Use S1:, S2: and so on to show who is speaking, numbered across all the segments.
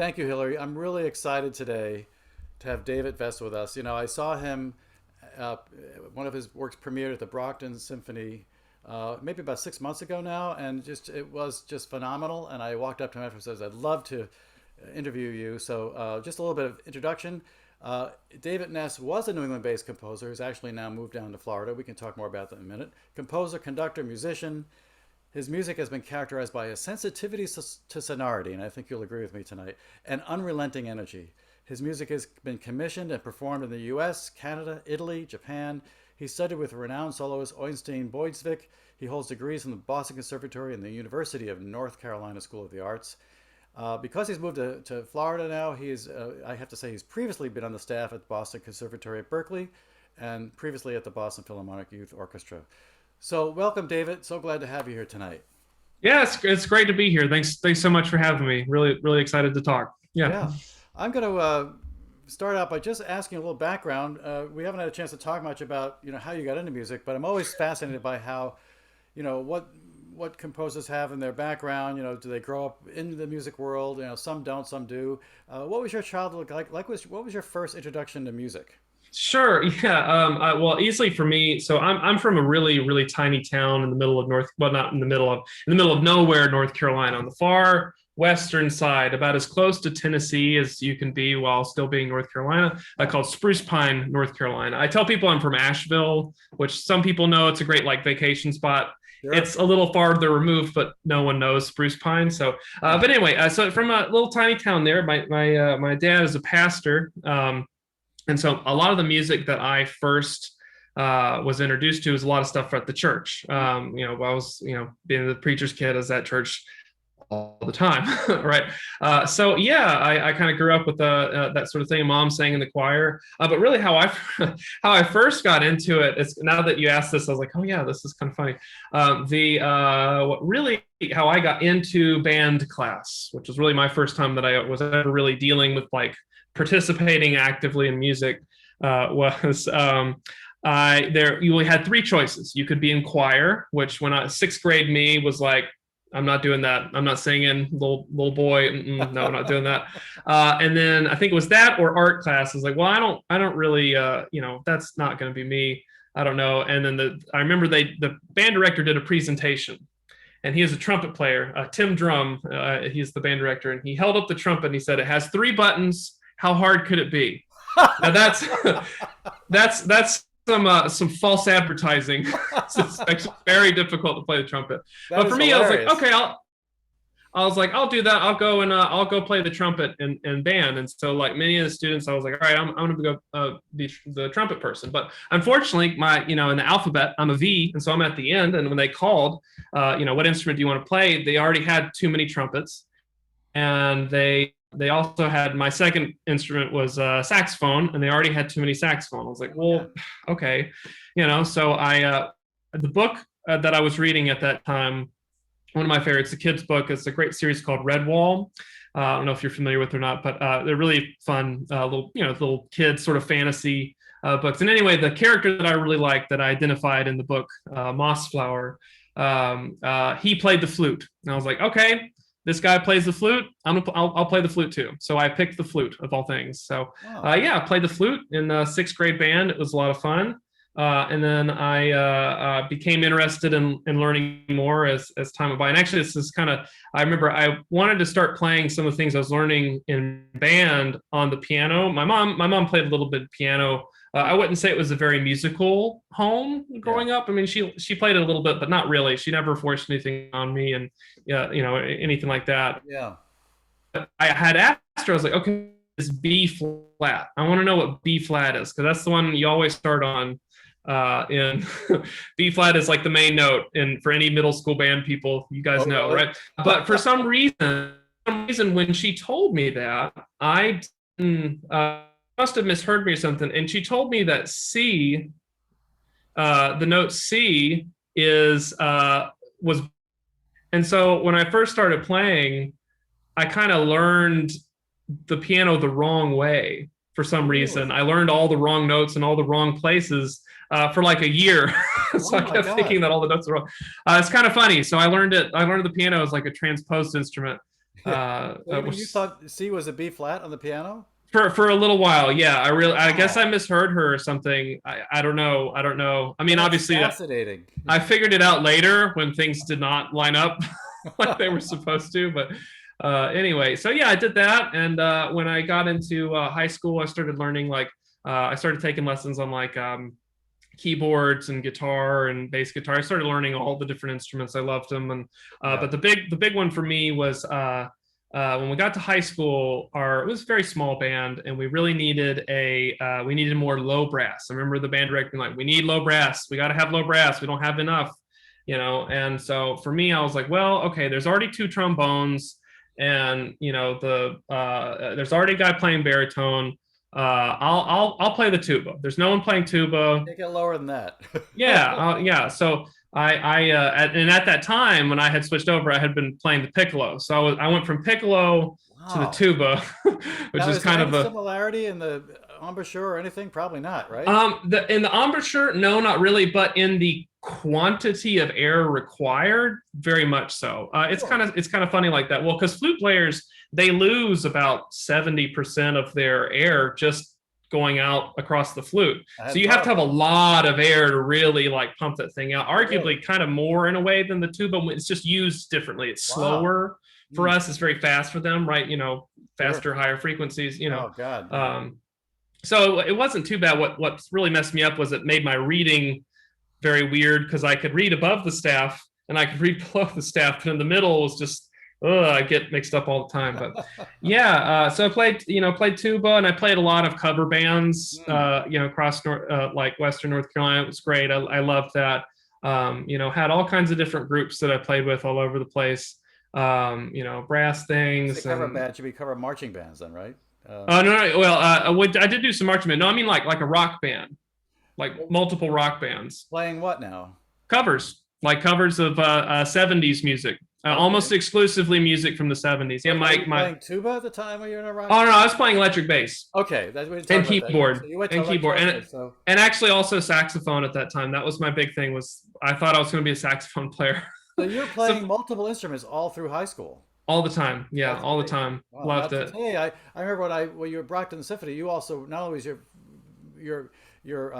S1: Thank you, Hillary. I'm really excited today to have David Vess with us. I saw him, uh, one of his works premiered at the Brockton Symphony maybe about 6 months ago now, and it was just phenomenal. And I walked up to him after and says, "I'd love to interview you." So just a little bit of introduction. David Ness was a New England-based composer who's actually now moved down to Florida. We can talk more about that in a minute. Composer, conductor, musician. His music has been characterized by a sensitivity to sonority, and I think you'll agree with me tonight, and unrelenting energy. His music has been commissioned and performed in the US, Canada, Italy, Japan. He studied with renowned soloist Oystein Boydsvik. He holds degrees from the Boston Conservatory and the University of North Carolina School of the Arts. Because he's moved to Florida now, I have to say, he's previously been on the staff at Boston Conservatory at Berkeley and previously at the Boston Philharmonic Youth Orchestra. So welcome, David. So glad to have you here tonight.
S2: Yeah, it's great to be here. Thanks so much for having me. Really excited to talk. Yeah.
S1: Yeah. I'm going to start out by just asking a little background. We haven't had a chance to talk much about, how you got into music, but I'm always fascinated by how, what composers have in their background. Do they grow up in the music world? Some don't, some do. What was your childhood like? What was your first introduction to music?
S2: Sure. Yeah. Well, easily for me. So I'm from a really tiny town in the middle of not in the middle of nowhere, North Carolina, on the far western side, about as close to Tennessee as you can be while still being North Carolina, called Spruce Pine, North Carolina. I tell people I'm from Asheville, which some people know it's a great vacation spot.
S1: Sure.
S2: It's a little farther removed, but no one knows Spruce Pine. So, but anyway, so from a little tiny town there, my dad is a pastor. And so a lot of the music that I first was introduced to was a lot of stuff at the church. I was, being the preacher's kid, I was at church all the time, right? So yeah, I kind of grew up with that sort of thing. Mom sang in the choir, but really how I first got into it is, now that you asked this, I was like, oh yeah, this is kind of funny. What really how I got into band class, which was really my first time that I was ever really dealing with participating actively in music, was you only had three choices. You could be in choir, which when sixth grade me was like, I'm not doing that. I'm not singing, little boy. No, I'm not doing that. And then I think it was that or art class. I was like, well, I don't really, that's not going to be me. I don't know. And then I remember the band director did a presentation, and he is a trumpet player, Tim Drum. He's the band director, and he held up the trumpet and he said, "It has three buttons. How hard could it be?" Now that's some false advertising. It's actually very difficult to play the trumpet.
S1: That
S2: But for me,
S1: hilarious.
S2: I was like, okay, I'll do that. I'll go play the trumpet in band. And so many of the students, I was like, all right, I'm going to go be the trumpet person. But unfortunately, in the alphabet, I'm a V, and so I'm at the end. And when they called, what instrument do you want to play? They already had too many trumpets, and they also had, my second instrument was saxophone, and they already had too many saxophone. I was like, well, okay, So the book that I was reading at that time, one of my favorites, a kid's book. It's a great series called Redwall. I don't know if you're familiar with it or not, but they're really fun little kids sort of fantasy books. And anyway, the character that I really liked, that I identified in the book, Mossflower, he played the flute. And I was like, okay, this guy plays the flute. I'll play the flute too. So I picked the flute of all things. So I played the flute in the sixth grade band. It was a lot of fun. And then I became interested in learning more as time went by. And actually, this is I remember I wanted to start playing some of the things I was learning in band on the piano. My mom played a little bit of piano. I wouldn't say it was a very musical home growing up. I mean, she played it a little bit, but not really. She never forced anything on me, and anything like that.
S1: Yeah.
S2: I had asked her, I was like, okay, it's B flat. I want to know what B flat is, because that's the one you always start on. In B flat is like the main note, and for any middle school band people, you guys know, right? But for some reason, when she told me that, I must have misheard me or something, and she told me that C, the note C was, and so when I first started playing, I kind of learned the piano the wrong way for some reason. I learned all the wrong notes in all the wrong places for like a year. So I kept thinking that all the notes were wrong. It's kind of funny. So I learned the piano as like a transposed instrument.
S1: Yeah. So even you
S2: Was
S1: thought C was a B flat on the piano?
S2: for a little while. Yeah, I guess I
S1: Wow.
S2: misheard her or something. I don't know. I don't know. I mean,
S1: That's
S2: obviously,
S1: fascinating.
S2: I figured it out later when things did not line up like they were supposed to. But anyway, so yeah, I did that. And when I got into high school, I started learning I started taking lessons on keyboards and guitar and bass guitar. I started learning all the different instruments. I loved them. And
S1: Yeah.
S2: but the big one for me was when we got to high school, it was a very small band, and we really needed we needed more low brass. I remember the band director being like, "We need low brass. We got to have low brass. We don't have enough." And so for me, I was like, well, okay, there's already two trombones, and there's already a guy playing baritone. I'll play the tuba. There's no one playing tuba.
S1: Take it lower than that.
S2: Yeah, yeah. So and at that time when I had switched over, I had been playing the piccolo. So I went from piccolo to the
S1: Wow.
S2: tuba, which
S1: Now,
S2: is
S1: is there
S2: kind
S1: any
S2: of a
S1: similarity in the embouchure or anything? Probably not, right?
S2: in the embouchure, no, not really, but in the quantity of air required, very much so.
S1: Sure.
S2: It's kind of funny like that. Well, because flute players, they lose about 70% of their air just going out across the flute.
S1: I
S2: So
S1: hadn't
S2: you have
S1: thought
S2: to
S1: of
S2: have a
S1: that.
S2: lot of air to really like pump that thing out.
S1: Oh, really?
S2: Arguably, kind of more in a way than the tuba. It's just used differently. It's
S1: Wow.
S2: slower for
S1: Mm,
S2: us. It's very fast for them, right?
S1: sure.
S2: Faster, higher frequencies.
S1: Oh, God. Yeah.
S2: Um, so it wasn't too bad. What really messed me up was it made my reading very weird because I could read above the staff and I could read below the staff, but in the middle was just I get mixed up all the time. But yeah, so I played tuba, and I played a lot of cover bands,
S1: Mm.
S2: across like Western North Carolina. It was great. I loved that. Had all kinds of different groups that I played with all over the place. Brass
S1: When you say
S2: things
S1: cover
S2: and
S1: band, should be cover marching bands then, right?
S2: no, no, well, I did do some marching band. No, I mean like a rock band, like
S1: Well,
S2: multiple rock bands,
S1: playing what now?
S2: covers of 70s music, almost
S1: Okay.
S2: exclusively music from the 70s. Yeah,
S1: Were you
S2: my
S1: playing tuba at the time when you were in a rock
S2: oh no,
S1: band?
S2: I was playing electric bass
S1: Okay, we didn't talk about that. So you went to
S2: and keyboard,
S1: electronic. So,
S2: and actually also saxophone at that time. That was my big thing. Was I thought I was going to be a saxophone player,
S1: so you're
S2: so
S1: playing multiple instruments all through high school.
S2: all the time. Yeah,
S1: That's
S2: all the
S1: great.
S2: time.
S1: Wow. Now
S2: Loved it.
S1: today, I remember when you were Brockton Symphony, you also not only was your your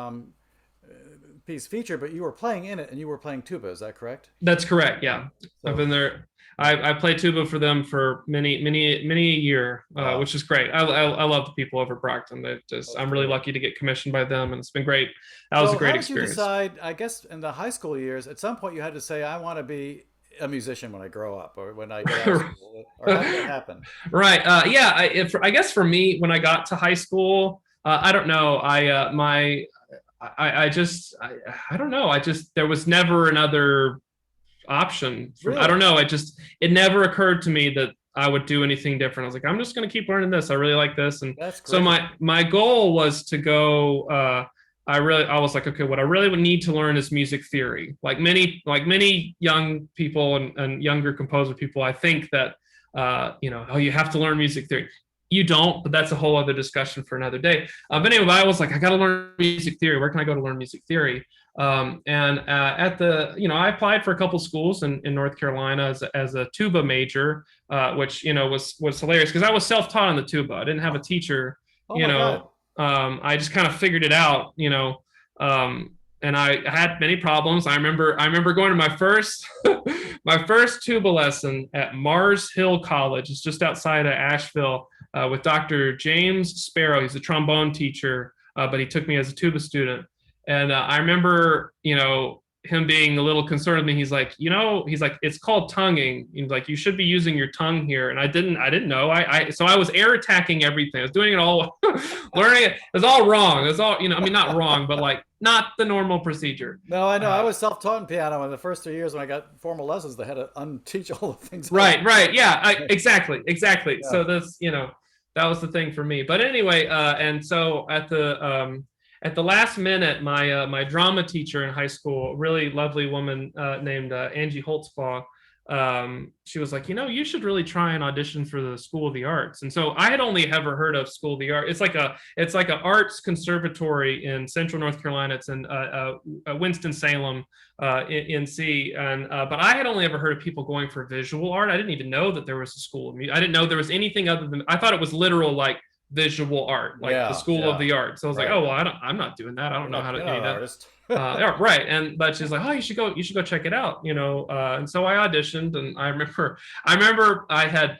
S1: piece featured, but you were playing in it and you were playing tuba. Is that correct?
S2: That's correct. Yeah, I've
S1: So
S2: been there. I played tuba for them for many a year,
S1: wow,
S2: which is great. I love the people over at Brockton.
S1: that's
S2: I'm really
S1: great.
S2: lucky to get commissioned by them, and it's been great. That was a
S1: So
S2: great
S1: how did you
S2: experience.
S1: decide? I guess in the high school years, at some point you had to say, "I want to be a musician when I grow up, or when I get out of school," or how did that happen?
S2: Right. Yeah. I guess for me, when I got to high school, I don't know. I don't know. There was never another option from, I don't
S1: Really?
S2: know. It never occurred to me that I would do anything different. I was like, I'm just going to keep learning this. I really like this. And
S1: That's
S2: so
S1: great.
S2: my goal was to go, I was like, okay, what I really would need to learn is music theory. Like many young people and younger composer people, I think that, oh, you have to learn music theory. You don't, but that's a whole other discussion for another day. But anyway, I was like, I got to learn music theory. Where can I go to learn music theory? And I applied for a couple schools in North Carolina as a tuba major, which was hilarious because I was self-taught on the tuba. I didn't have a teacher.
S1: Oh
S2: You
S1: my God.
S2: know, I just kind of figured it out. And I had many problems. I remember going to my first my first tuba lesson at Mars Hill College. It's just outside of Asheville, with Dr. James Sparrow. He's a trombone teacher, but he took me as a tuba student. And I remember, him being a little concerned with me. He's like, it's called tonguing. He's like, you should be using your tongue here. And I didn't know. So I was air attacking everything. I was doing it all, learning it. It was all wrong. It was all, I mean, not wrong, but like not the normal procedure.
S1: No, I know. I
S2: Uh,
S1: was self-taught in piano, and the first 3 years when I got formal lessons, they had to unteach all the things I
S2: right, right. Yeah, exactly.
S1: yeah.
S2: So that was the thing for me. But anyway, and so at the last minute, my drama teacher in high school, a really lovely woman named Angie Holtzclaw, she was like, you should really try and audition for the School of the Arts. And so I had only ever heard of School of the Arts. It's like an arts conservatory in Central North Carolina. It's in Winston-Salem, NC. And but I had only ever heard of people going for visual art. I didn't even know that there was a school of music. I didn't know there was anything other than, I thought it was literal like visual art, like the
S1: Yeah,
S2: School of
S1: yeah,
S2: the Arts. So I was like,
S1: right.
S2: oh well, I'm not doing that. I don't know how to
S1: You're
S2: any
S1: not
S2: of
S1: an
S2: that.
S1: artist.
S2: Yeah, right. But she's like, oh, you should go check it out, and so I auditioned, and I remember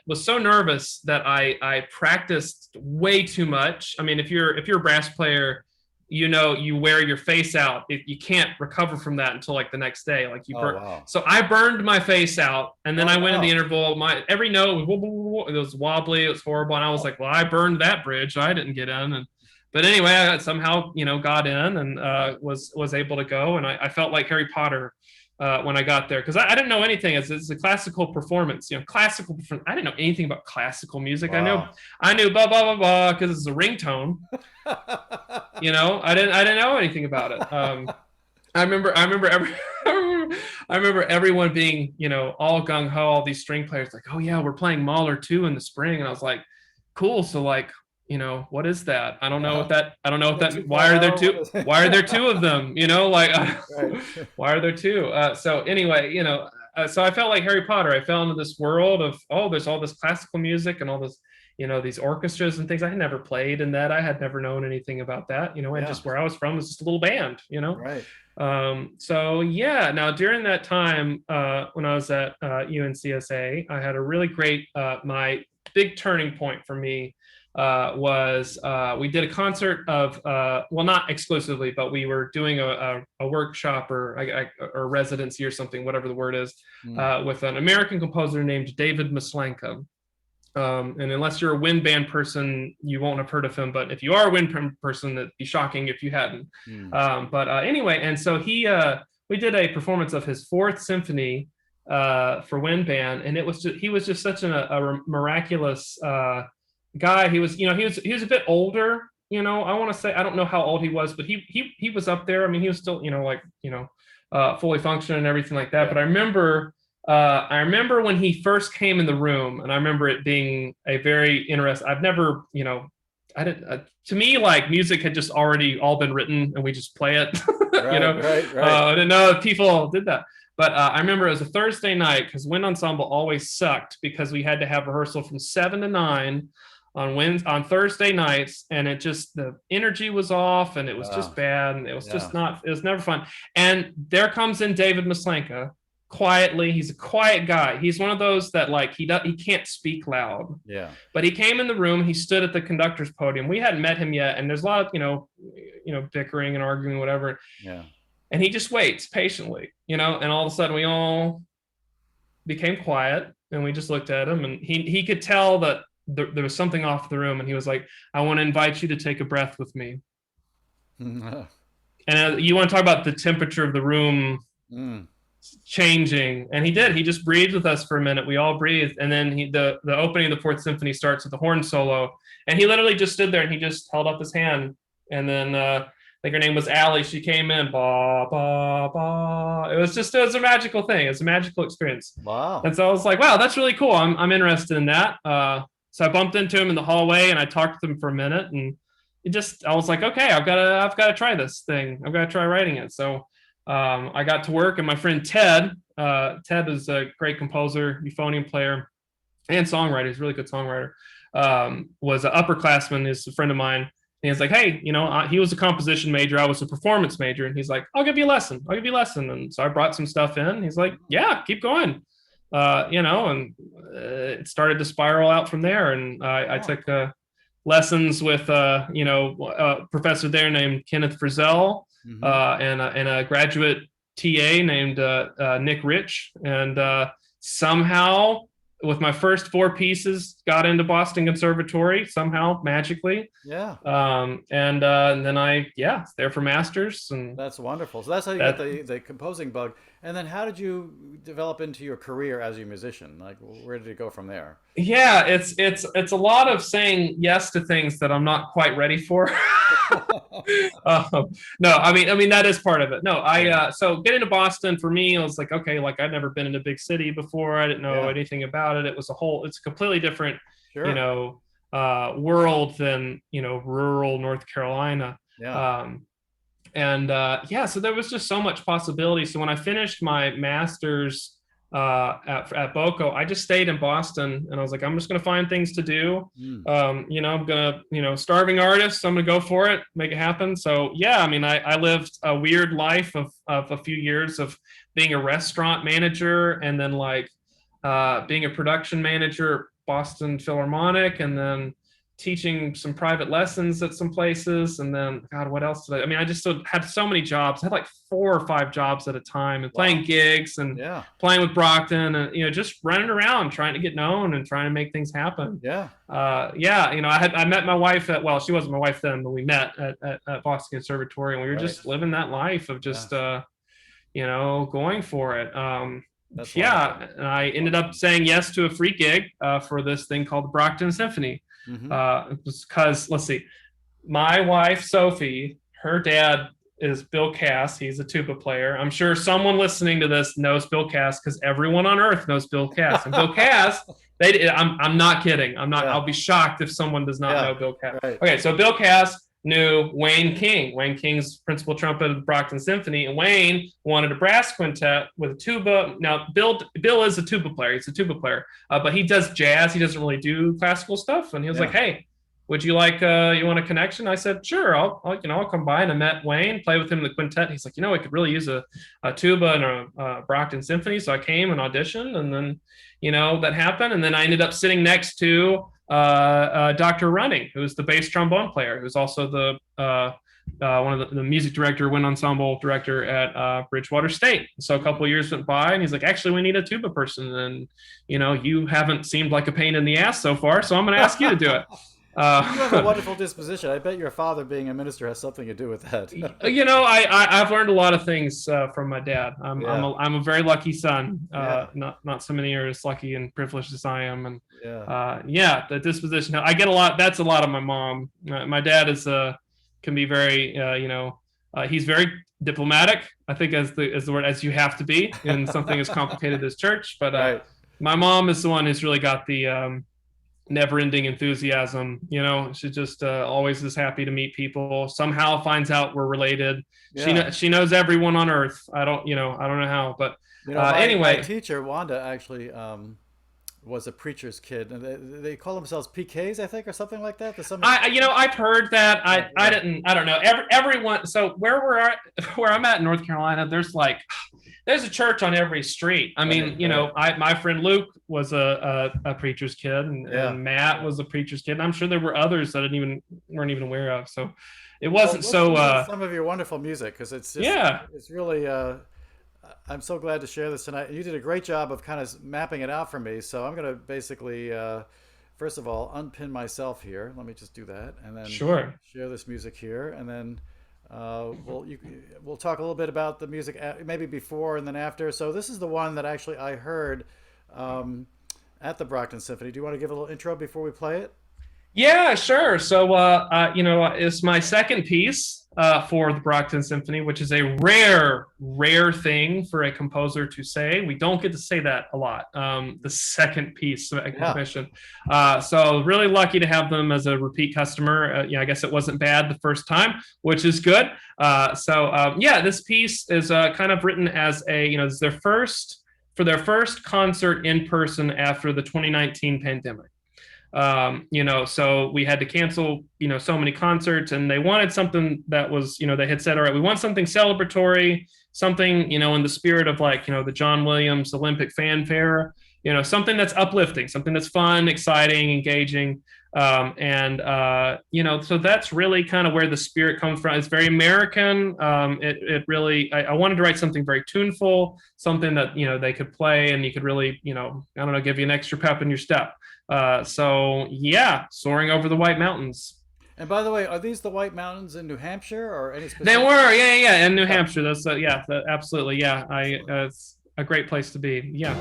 S2: was so nervous that I practiced way too much. I mean, if you're a brass player, you wear your face out. You can't recover from that until like the next day, like you
S1: Oh
S2: burn.
S1: wow.
S2: So I burned my face out, and then
S1: Oh
S2: I went in the
S1: no.
S2: interval. My every note it was wobbly, it was horrible, and I was like, well, I burned that bridge, I didn't get in. And but anyway, I somehow got in, and was able to go, and I felt like Harry Potter when I got there, because I didn't know anything. It's a classical performance, classical. I didn't know anything about classical music.
S1: Wow.
S2: I knew blah blah blah blah because it's a ringtone. I didn't know anything about it. I remember everyone being all gung ho, all these string players like, oh yeah, we're playing Mahler 2 in the spring, and I was like, cool. So like, what is that? I don't know what
S1: Uh-huh.
S2: that. I don't know what that. Why are there
S1: Two-part hour. What
S2: two?
S1: is it?
S2: Why are there two of them? Like,
S1: Right.
S2: why are there two? So anyway, so I felt like Harry Potter. I fell into this world of, oh, there's all this classical music and all this, these orchestras and things. I had never played in that. I had never known anything about that. And
S1: Yeah.
S2: just where I was from was just a little band.
S1: Right.
S2: So yeah, now during that time, when I was at UNCSA, I had a really great, my big turning point for me was we did a concert of, well, not exclusively, but we were doing a workshop or residency or something, whatever the word is,
S1: Mm.
S2: with an American composer named David Maslanka. And unless you're a wind band person, you won't have heard of him. But if you are a wind person, it'd be shocking if you hadn't.
S1: Mm.
S2: But anyway, and so we did a performance of his Fourth Symphony for wind band, and he was just such a miraculous guy. He was a bit older. I want to say, I don't know how old he was, but he was up there. I mean, he was still fully functioning and everything like that.
S1: Yeah.
S2: But I remember when he first came in the room, and I remember it being a very interesting. I've never, I didn't. To me, like, music had just already all been written, and we just play it.
S1: Right.
S2: I didn't know if people did that. But I remember it was a Thursday night, because wind ensemble always sucked because we had to have rehearsal from 7 to 9 on Thursday nights, and the energy was off, and it was just bad, and it was just not. It was never fun. And there comes in David Maslanka. Quietly, he's a quiet guy. He's one of those that, like, he can't speak loud.
S1: Yeah.
S2: But he came in the room. He stood at the conductor's podium. We hadn't met him yet, and there's a lot of bickering and arguing, whatever.
S1: Yeah.
S2: And he just waits patiently, and all of a sudden we all became quiet, and we just looked at him, and he could tell that there was something off the room, and he was like, "I want to invite you to take a breath with me." And you want to talk about the temperature of the room.
S1: Mm.
S2: Changing, and he just breathed with us for a minute. We all breathed, and then the opening of the Fourth Symphony starts with the horn solo, and he literally just stood there, and he just held up his hand, and then I think her name was Allie. She came in, ba ba ba. It was a magical thing. It was a magical experience.
S1: Wow.
S2: And so I was like, wow, that's really cool. I'm interested in that. So I bumped into him in the hallway, and I talked to him for a minute, and I was like, okay, I've got to try this thing. I've got to try writing it. So I got to work, and my friend Ted is a great composer, euphonium player, and songwriter. He's a really good songwriter. Was an upperclassman. He's a friend of mine. And he's like, hey, he was a composition major. I was a performance major. And he's like, I'll give you a lesson. And so I brought some stuff in. He's like, yeah, keep going. And it started to spiral out from there. And I took lessons with, a professor there named Kenneth Frizzell. Mm-hmm. And a graduate TA named Nick Rich, and somehow, with my first 4 pieces, got into Boston Conservatory somehow magically.
S1: Yeah.
S2: And then it's there for masters, and
S1: that's wonderful. So that's how you get the composing bug. And then how did you develop into your career as a musician? Like, where did it go from there?
S2: Yeah, it's a lot of saying yes to things that I'm not quite ready for. No, I mean that is part of it. No, so getting to Boston for me, I was like, okay, like I'd never been in a big city before. I didn't know
S1: Yeah,
S2: anything about it. It's a completely different, you
S1: sure.
S2: know, world than rural North Carolina.
S1: Yeah.
S2: Um, and yeah, so there was just so much possibility. So when I finished my master's at Boco, I just stayed in Boston, and I was like, I'm just going to find things to do.
S1: Mm.
S2: I'm gonna, starving artist. I'm gonna go for it, make it happen. So yeah, I mean, I lived a weird life of a few years of being a restaurant manager, and then like being a production manager at Boston Philharmonic, and then teaching some private lessons at some places. And then, God, what else did I mean, I just had so many jobs. I had like 4 or 5 jobs at a time, and playing
S1: Wow.
S2: gigs and
S1: Yeah.
S2: playing with Brockton, and just running around trying to get known and trying to make things happen.
S1: Yeah.
S2: Yeah, I met my wife she wasn't my wife then, but we met at Boston Conservatory, and we were
S1: Right.
S2: just living that life of
S1: Yeah.
S2: just going for it.
S1: That's wonderful.
S2: Yeah, and I ended
S1: Wonderful.
S2: up saying yes to a free gig for this thing called the Brockton Symphony.
S1: Mm-hmm.
S2: Because let's see, my wife Sophie, her dad is Bill Cass. He's a tuba player. I'm sure someone listening to this knows Bill Cass, because everyone on earth knows Bill Cass. And Bill Cass, I'm not kidding. I'm not.
S1: Yeah.
S2: I'll be shocked if someone does not
S1: Yeah.
S2: know Bill Cass.
S1: Right.
S2: Okay, so Bill Cass knew Wayne King. Wayne King's principal trumpet of the Brockton Symphony, and Wayne wanted a brass quintet with a tuba. Now, Bill is a tuba player. He's a tuba player, but he does jazz. He doesn't really do classical stuff. And he was like, "Hey, would you like you want a connection?" I said, "Sure, I'll come by." And I met Wayne, play with him in the quintet. He's like, I could really use a tuba and a Brockton Symphony. So I came and auditioned, and then that happened. And then I ended up sitting next to Dr. Running, who's the bass trombone player, who's also the one of the music director, wind ensemble director at Bridgewater State. So a couple of years went by, and he's like, "Actually, we need a tuba person, and you haven't seemed like a pain in the ass so far, so I'm going to ask you to do it."
S1: You have a wonderful disposition. I bet your father being a minister has something to do with that.
S2: I've learned a lot of things from my dad. I'm a very lucky son.
S1: Yeah.
S2: Not so many are as lucky and privileged as I am. And
S1: Yeah.
S2: the disposition, I get a lot. That's a lot of my mom. My dad can be very he's very diplomatic, I think, as the word, as you have to be in something as complicated as church. But
S1: Right.
S2: my mom is the one who's really got the never-ending enthusiasm. She just always is happy to meet people, somehow finds out we're related.
S1: Yeah.
S2: She knows everyone on earth. I don't know how, but
S1: My
S2: anyway.
S1: teacher Wanda actually was a preacher's kid, and they call themselves PKs, I think, or something like that.
S2: I've heard that. I don't know. Everyone. So where I'm at in North Carolina, there's a church on every street. I mean, my friend Luke was a preacher's kid, and Matt was a preacher's kid. And I'm sure there were others that I weren't even aware of. So it wasn't
S1: some of your wonderful music, because it's just,
S2: yeah.
S1: it's really. I'm so glad to share this tonight. You did a great job of kind of mapping it out for me. So I'm going to basically, first of all, unpin myself here. Let me just do that, and then
S2: Sure.
S1: share this music here, and then we'll talk a little bit about the music, maybe before and then after. So this is the one that actually I heard at the Brockton Symphony. Do you want to give a little intro before we play it?
S2: Yeah, sure. So, it's my second piece for the Brockton Symphony, which is a rare thing for a composer to say. We don't get to say that a lot. The second piece of a commission. So really lucky to have them as a repeat customer. I guess it wasn't bad the first time, which is good. This piece is kind of written as it's their first concert in person after the 2019 pandemic. So we had to cancel, so many concerts, and they wanted something that was, they had said, all right, we want something celebratory, something, in the spirit of the John Williams Olympic fanfare, something that's uplifting, something that's fun, exciting, engaging. So that's really kind of where the spirit comes from. It's very American. It really, I wanted to write something very tuneful, something that, they could play and you could really, give you an extra pep in your step. Soaring over the White Mountains.
S1: And by the way, are these the White Mountains in New Hampshire or any specific?
S2: They were, in New Hampshire. That's absolutely, yeah. It's a great place to be. Yeah.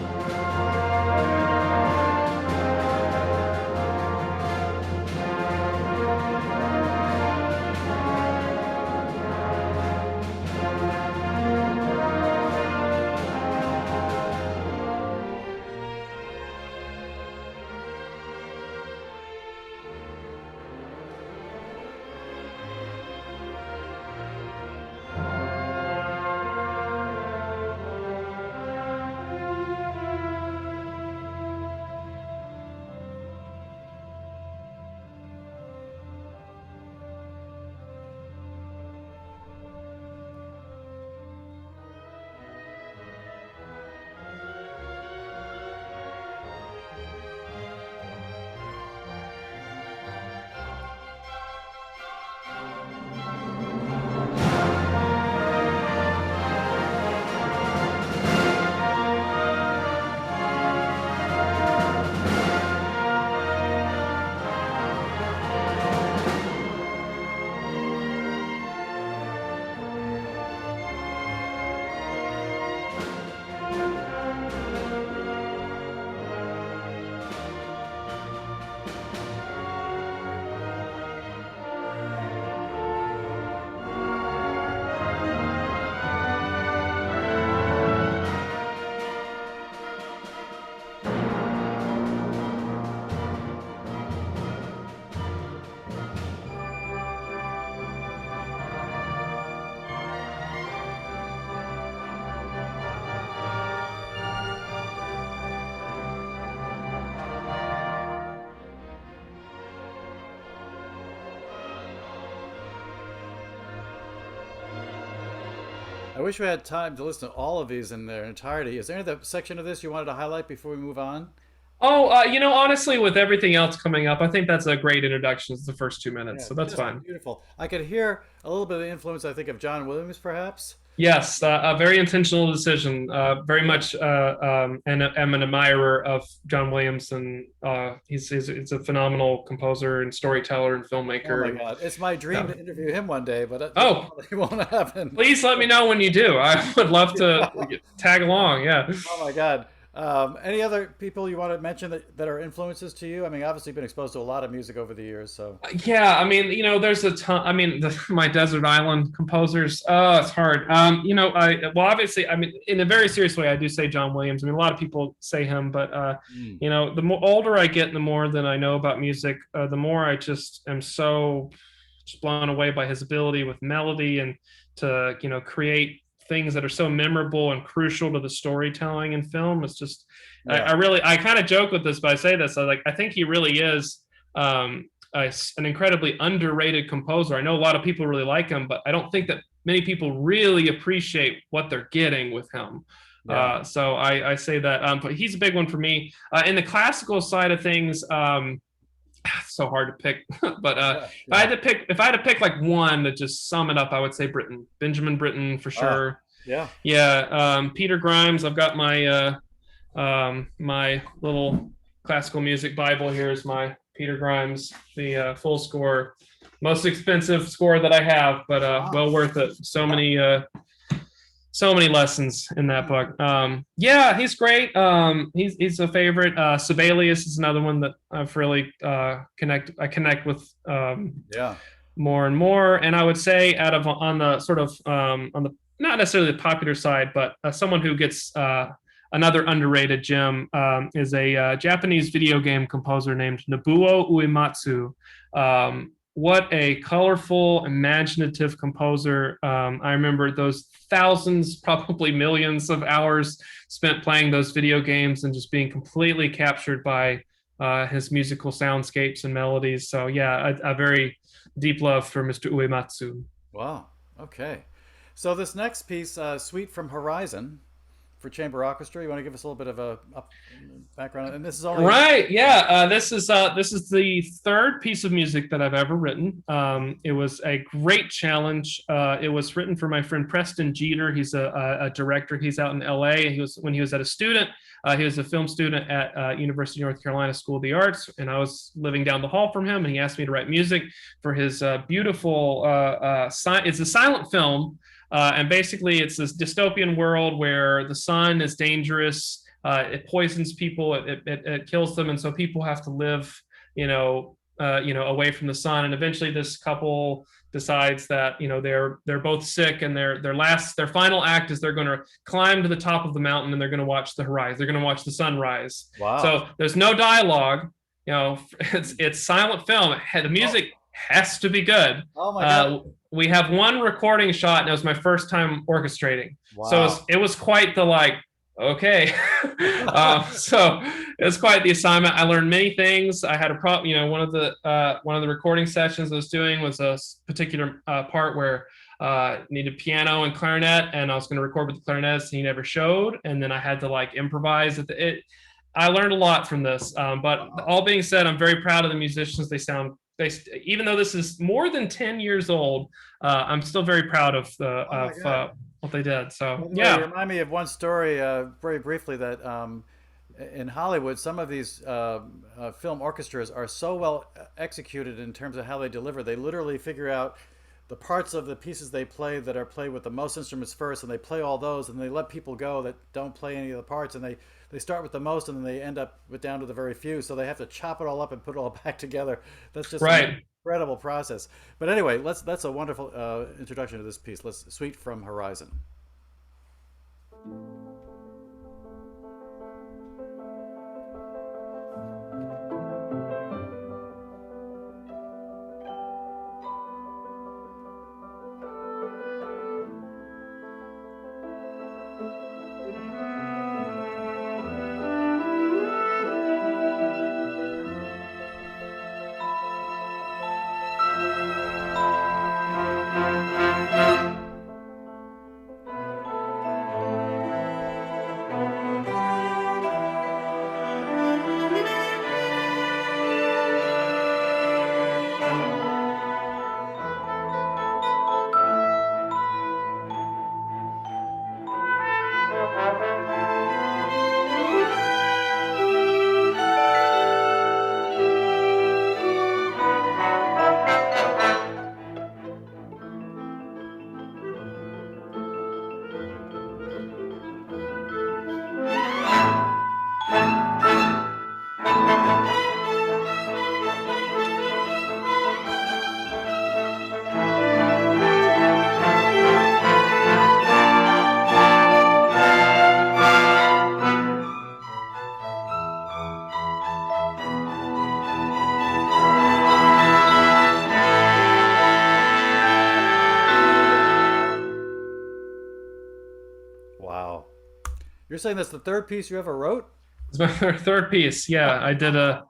S1: I wish we had time to listen to all of these in their entirety. Is there any other section of this you wanted to highlight before we move on?
S2: Oh, honestly, with everything else coming up, I think that's a great introduction. It's the first 2 minutes,
S1: Yeah,
S2: so that's
S1: just
S2: fine.
S1: beautiful. I could hear a little bit of the influence, I think, of John Williams, perhaps.
S2: Yes, a very intentional decision. Very
S1: Yeah.
S2: much, and I'm an admirer of John Williams, and he's a phenomenal composer and storyteller and
S1: Oh
S2: filmmaker.
S1: my
S2: And
S1: God, it's my dream
S2: yeah.
S1: to interview him one day, but that
S2: Oh,
S1: probably won't happen.
S2: please let me know when you do. I would love to tag along. Yeah.
S1: Oh my God. Any other people you want to mention that are influences to you? I mean, obviously, you've been exposed to a lot of music over the years, so.
S2: Yeah, I mean, there's a ton. I mean, my desert island composers. Oh, it's hard. Obviously, I mean, in a very serious way, I do say John Williams. I mean, a lot of people say him, but
S1: Mm.
S2: the more older I get, and the more that I know about music, the more I just am so just blown away by his ability with melody and to create things that are so memorable and crucial to the storytelling in film. It's just,
S1: Yeah.
S2: I kind of joke with this, but I say this, I think he really is um, an incredibly underrated composer. I know a lot of people really like him, but I don't think that many people really appreciate what they're getting with him.
S1: Yeah.
S2: So I say that, but he's a big one for me. In the classical side of things, it's so hard to pick. But
S1: Yeah. Yeah.
S2: if I had to pick like one to just sum it up, I would say Benjamin Britten for
S1: Ah,
S2: sure.
S1: yeah.
S2: Yeah, Peter Grimes. I've got my little classical music Bible here is my Peter Grimes, the full score, most expensive score that I have, but
S1: Wow.
S2: well worth it. So many lessons in that
S1: Mm.
S2: book. Yeah, he's great. He's a favorite. Sibelius is another one that I've really connect with
S1: Yeah.
S2: more and more. And I would say out of on the sort of on the not necessarily the popular side, but someone who gets another underrated gem is a Japanese video game composer named Nobuo Uematsu. What a colorful, imaginative composer. I remember those thousands, probably millions of hours spent playing those video games and just being completely captured by his musical soundscapes and melodies. So, yeah, a very deep love for Mr. Uematsu.
S1: Wow. Okay. So this next piece, Suite from Horizon for chamber orchestra, you want to give us a little bit of a background? And this is only.
S2: Right. Yeah. This is the third piece of music that I've ever written. It was a great challenge. It was written for my friend Preston Jeter. He's a director. He's out in L.A. When he was a student. He was a film student at University of North Carolina School of the Arts, and I was living down the hall from him. And he asked me to write music for his beautiful. It's a silent film. And basically, it's this dystopian world where the sun is dangerous. It poisons people. It kills them, and so people have to live, away from the sun. And eventually, this couple decides that they're both sick, and their final act is they're going to climb to the top of the mountain, and they're going to watch the horizon. They're going to watch the sunrise.
S1: Wow.
S2: So there's no dialogue. It's silent film. The music has to be good.
S1: Oh my God.
S2: We have one recording shot, and it was my first time orchestrating. So
S1: Wow.
S2: it was quite the okay. So it was quite the assignment. I learned many things. I had a problem. One of the recording sessions I was doing was a particular part where needed piano and clarinet, and I was going to record with the clarinetist, and he never showed. And then I had to improvise at it. I learned a lot from this. But
S1: Wow.
S2: all being said, I'm very proud of the musicians. Even though this is more than 10 years old, I'm still very proud of
S1: Oh my God.
S2: what they did.
S1: By
S2: So
S1: the way, you
S2: yeah,
S1: remind me of one story, very briefly, that in Hollywood, some of these film orchestras are so well executed in terms of how they deliver. They literally figure out the parts of the pieces they play that are played with the most instruments first, and they play all those, and they let people go that don't play any of the parts, and they start with the most, and then they end up with down to the very few. So they have to chop it all up and put it all back together. That's just an
S2: right.
S1: incredible process. But anyway, that's a wonderful introduction to this piece. Let's Suite from Horizon. You're saying that's the third piece you ever wrote?
S2: It's my third piece. Yeah, I did a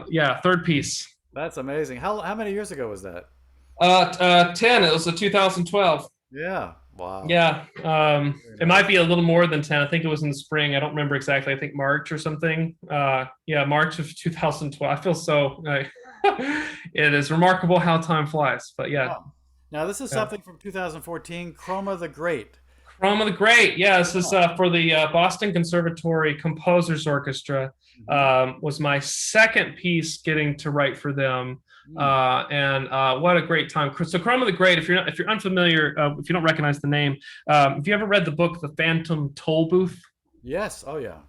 S2: yeah, third piece.
S1: That's amazing. How many years ago was that?
S2: 10. It was a 2012.
S1: Yeah. Wow.
S2: Yeah,
S1: Very
S2: it might
S1: nice.
S2: be a little more than 10. I think it was in the spring. I don't remember exactly. I think March or something. Yeah, March of 2012. I feel so. It is remarkable how time flies. But yeah,
S1: Wow. Now this is
S2: yeah.
S1: something from 2014, Chroma the Great.
S2: Chroma the Great. Yeah, this is
S1: Yeah.
S2: for the Boston Conservatory Composers Orchestra.
S1: Hmm.
S2: Was my second piece getting to write for them.
S1: Mm.
S2: And what a great time! So Chroma the Great. If you're unfamiliar, if you don't recognize the name, have you ever read the book The Phantom Toll Booth?
S1: Yes. Oh yeah.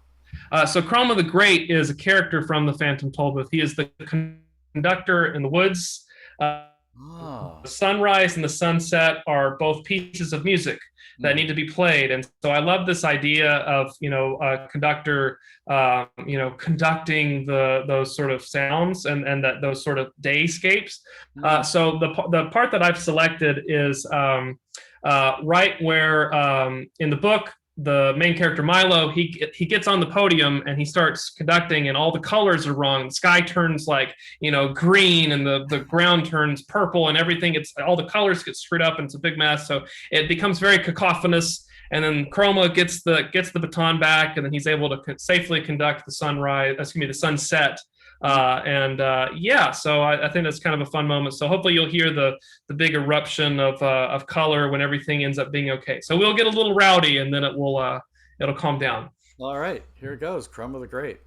S2: So Chroma the Great is a character from The Phantom Toll Booth. He is the conductor in the woods. The
S1: Ah.
S2: sunrise and the sunset are both pieces of music that
S1: Hmm.
S2: need to be played, and so I love this idea of a conductor conducting those sort of sounds and that those sort of dayscapes.
S1: Mm.
S2: So the part that I've selected is right where in the book the main character Milo, he gets on the podium and he starts conducting, and all the colors are wrong. The sky turns like green, and the ground turns purple, and everything. It's all the colors get screwed up, and it's a big mess. So it becomes very cacophonous. And then Chroma gets the baton back, and then he's able to safely conduct the sunrise. Excuse me, the sunset.
S1: Mm.
S2: And yeah, so I think that's kind of a fun moment. So hopefully you'll hear the big eruption of color when everything ends up being okay. So we'll get a little rowdy, and then it'll calm down.
S1: All right. Here it goes. Chroma the Great.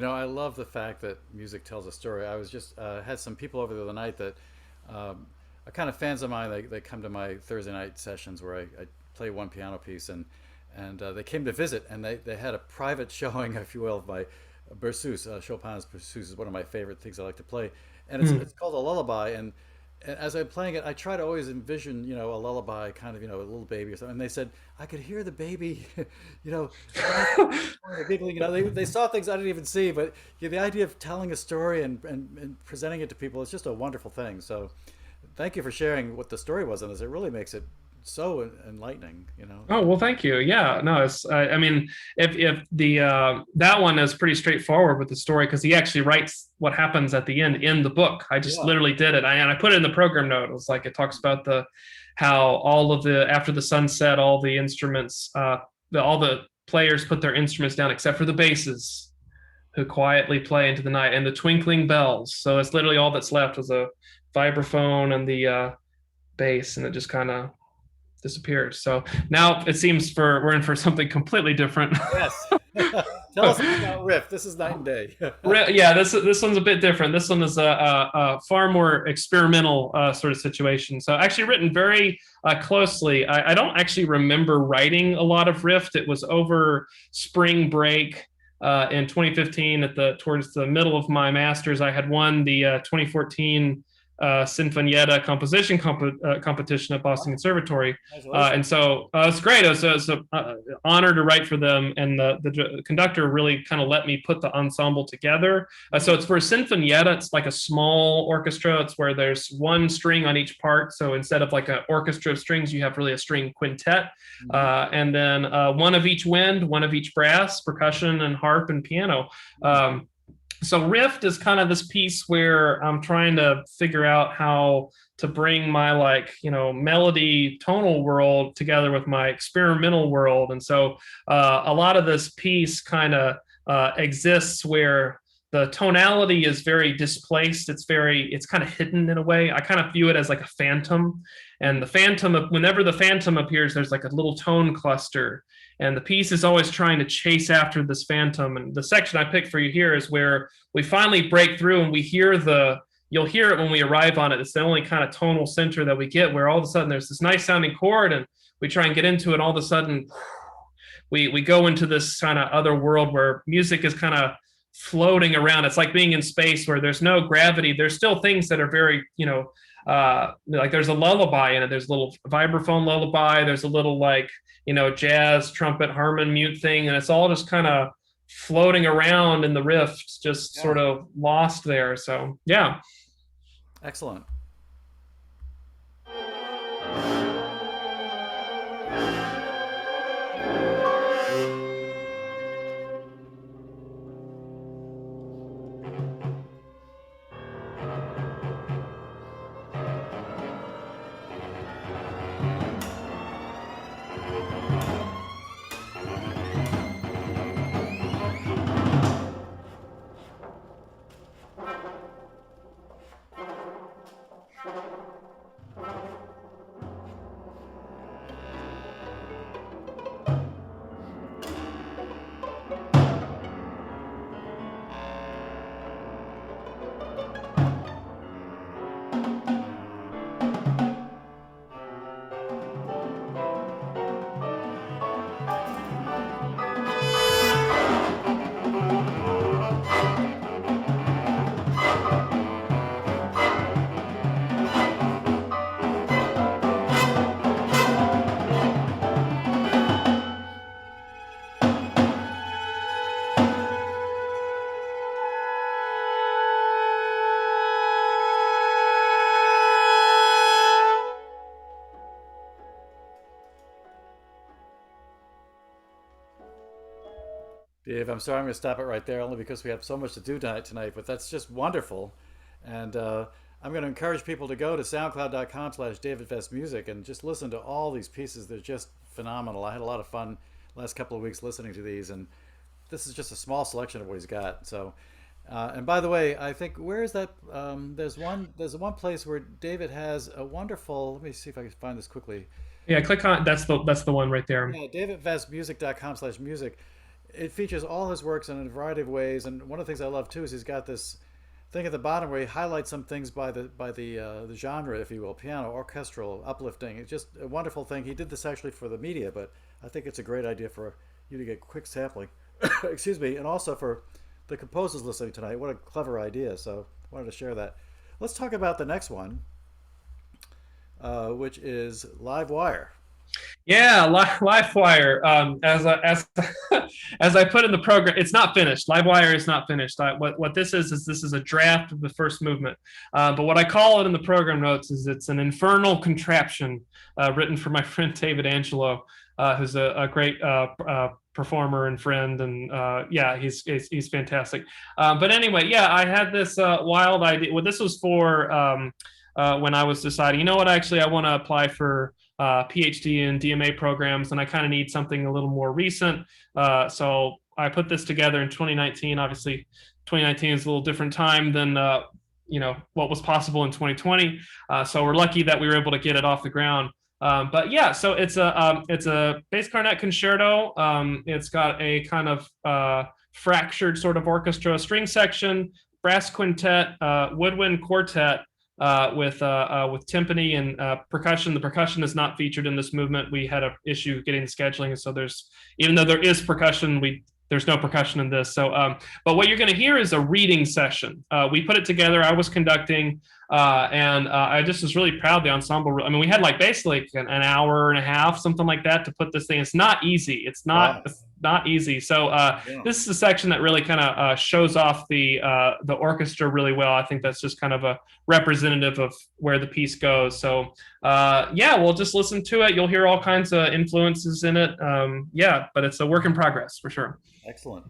S1: I love the fact that music tells a story. I was just had some people over the other night that are kind of fans of mine. They come to my Thursday night sessions where I play one piano piece, and they came to visit, and they had a private showing, if you will, of my Berceuse. Chopin's Berceuse is one of my favorite things I like to play, and it's
S2: Hmm.
S1: it's called a lullaby, as I'm playing it, I try to always envision, a lullaby, kind of, a little baby or something. And they said I could hear the baby, laughing, or giggling. They saw things I didn't even see, but the idea of telling a story and presenting it to people is just a wonderful thing. So, thank you for sharing what the story was in this. It really makes it so enlightening.
S2: Oh, well, thank you. Yeah, no, I mean, if the that one is pretty straightforward with the story because he actually writes what happens at the end in the book. I just
S1: Yeah.
S2: literally did it. And I put it in the program note. It was like it talks about the how all of the after the sunset, all the instruments, all the players put their instruments down except for the basses, who quietly play into the night, and the twinkling bells. So that's literally all that's left was a vibraphone and the bass, and it just kind of disappears. So now it seems we're in for something completely different.
S1: Yes. Tell us about Riff. This is night and day.
S2: Yeah, this one's a bit different. This one is a far more experimental sort of situation. So actually written very closely. I don't actually remember writing a lot of Rift. It was over spring break in 2015 towards the middle of my master's. I had won the 2014 Sinfonietta composition competition at Boston Conservatory.
S1: Congratulations.
S2: And so it's great. It was an honor to write for them. And the conductor really kind of let me put the ensemble together. So it's for a Sinfonietta. It's like a small orchestra. It's where there's one string on each part. So instead of like an orchestra of strings, you have really a string quintet. And then one of each wind, one of each brass, percussion, and harp and piano. So Rift is kind of this piece where I'm trying to figure out how to bring my melody tonal world together with my experimental world. And so a lot of this piece kind of exists where the tonality is very displaced. It's kind of hidden in a way. I kind of view it as like a phantom. And whenever the phantom appears, there's like a little tone cluster. And the piece is always trying to chase after this phantom. And the section I picked for you here is where we finally break through and you'll hear it when we arrive on it. It's the only kind of tonal center that we get where all of a sudden there's this nice sounding chord and we try and get into it. And all of a sudden we go into this kind of other world where music is kind of floating around. It's like being in space where there's no gravity. There's still things that are very, like there's a lullaby in it. There's a little vibraphone lullaby. There's a little jazz, trumpet, harmon, mute thing. And it's all just kind of floating around in the rift, just sort of lost there. So, yeah.
S1: Excellent. Dave, I'm sorry I'm going to stop it right there only because we have so much to do tonight, but that's just wonderful. And I'm going to encourage people to go to soundcloud.com/DavidVessMusic and just listen to all these pieces. They're just phenomenal. I had a lot of fun last couple of weeks listening to these, and this is just a small selection of what he's got. So, and by the way, I think where is that? There's one place where David has a wonderful. Let me see if I can find this quickly.
S2: Yeah, click on that's the one right there.
S1: Yeah, DavidVessMusic.com/music. It features all his works in a variety of ways, and one of the things I love too is he's got this thing at the bottom where he highlights some things by the genre, if you will, piano, orchestral, uplifting. It's just a wonderful thing. He did this actually for the media, but I think it's a great idea for you to get quick sampling. Excuse me, and also for the composers listening tonight. What a clever idea! So I wanted to share that. Let's talk about the next one. which is Live Wire.
S2: Yeah, LiveWire. As as I put in the program, it's not finished. LiveWire is not finished. What this is this is a draft of the first movement. But what I call it in the program notes is it's an infernal contraption written for my friend David Angelo, who's a great performer and friend, and yeah, he's fantastic. But anyway, yeah, I had this wild idea. Well, this was for when I was deciding. You know what? Actually, I want to apply for PhD and DMA programs, and I kind of need something a little more recent. So I put this together in 2019. Obviously, 2019 is a little different time than what was possible in 2020. So we're lucky that we were able to get it off the ground. But yeah, so it's a bass clarinet concerto. It's got a kind of fractured sort of orchestra string section, brass quintet, woodwind quartet, with timpani and percussion. The percussion is not featured in this movement. We had an issue getting the scheduling, so there's, even though there is percussion, there's no percussion in this. So, but what you're going to hear is a reading session. We put it together. I was conducting, and I just was really proud of the ensemble. I mean, we had like basically an hour and a half, something like that, to put this thing. It's not easy.
S1: Wow.
S2: It's not easy. So
S1: Yeah.
S2: this is a section that really kind of shows off the orchestra really well. I think that's just kind of a representative of where the piece goes. So yeah, we'll just listen to it. You'll hear all kinds of influences in it. Yeah, but it's a work in progress for sure.
S1: Excellent.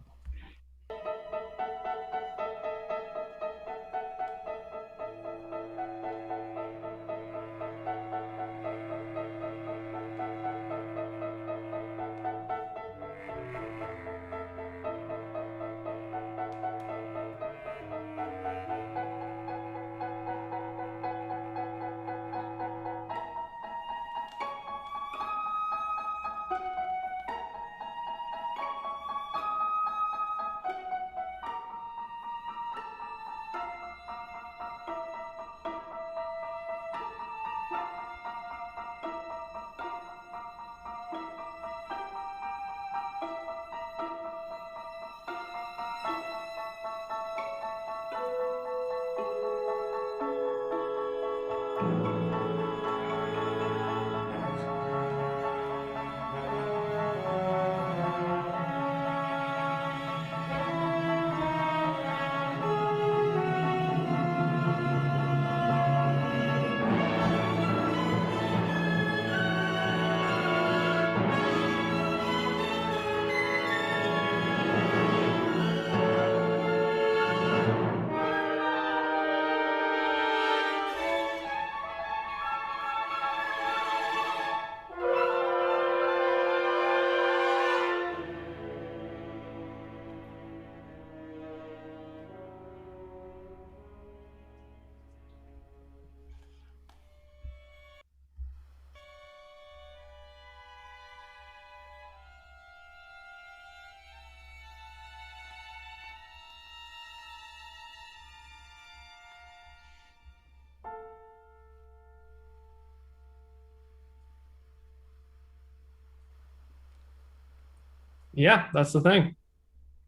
S2: Yeah, that's the thing.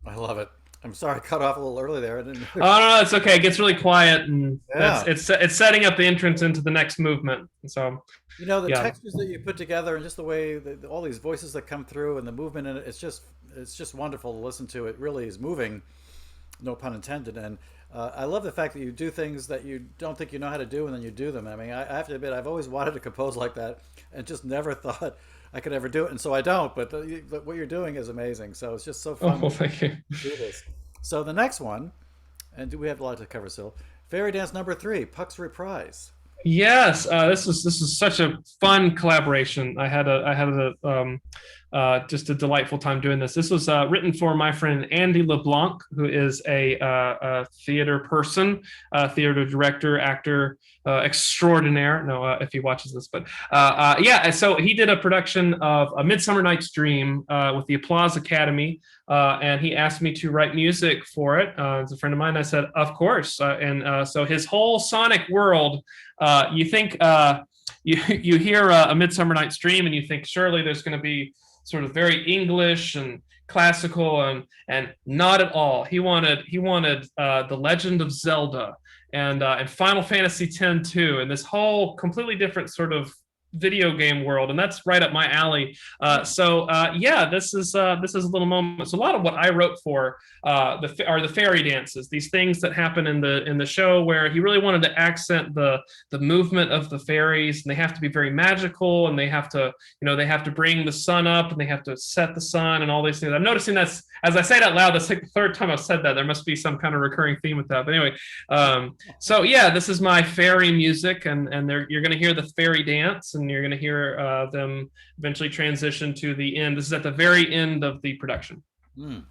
S1: I love it. I'm sorry I cut off a little early there. I didn't.
S2: Oh no, it's okay. It gets really quiet, and that's
S1: Yeah.
S2: it's setting up the entrance into the next movement. So
S1: You know, the
S2: yeah,
S1: textures that you put together and just the way all these voices that come through and the movement in it, it's just wonderful to listen to. It really is moving, no pun intended. And I love the fact that you do things that you don't think you know how to do and then you do them. I mean, I have to admit, I've always wanted to compose like that and just never thought I could ever do it. And so I don't, but what you're doing is aming. So it's just so
S2: oh
S1: fun
S2: well,
S1: to
S2: thank you.
S1: do this. So the next one, and we have a lot to cover still, Fairy Dance number 3, Puck's Reprise.
S2: Yes, this is such a fun collaboration. I had just a delightful time doing this. This was written for my friend Andy LeBlanc, who is a theater person, theater director, actor extraordinaire. No, if he watches this, but yeah. So he did a production of A Midsummer Night's Dream with the Applause Academy, and he asked me to write music for it. As a friend of mine, I said, of course. And so his whole sonic world, you think you hear A Midsummer Night's Dream, and you think surely there's going to be sort of very English and classical, and not at all. He wanted The Legend of Zelda, and Final Fantasy X too, and this whole completely different sort of video game world, and that's right up my alley. Yeah, this is a little moment. So a lot of what I wrote for are the fairy dances, these things that happen in the show where he really wanted to accent the movement of the fairies, and they have to be very magical, and they have to they have to bring the sun up, and they have to set the sun, and all these things. I'm noticing that's as I say it out loud, that's like the third time I've said that. There must be some kind of recurring theme with that. But anyway, so yeah, this is my fairy music, and you're going to hear the fairy dance, and you're going to hear them eventually transition to the end. This is at the very end of the production.
S1: Mm.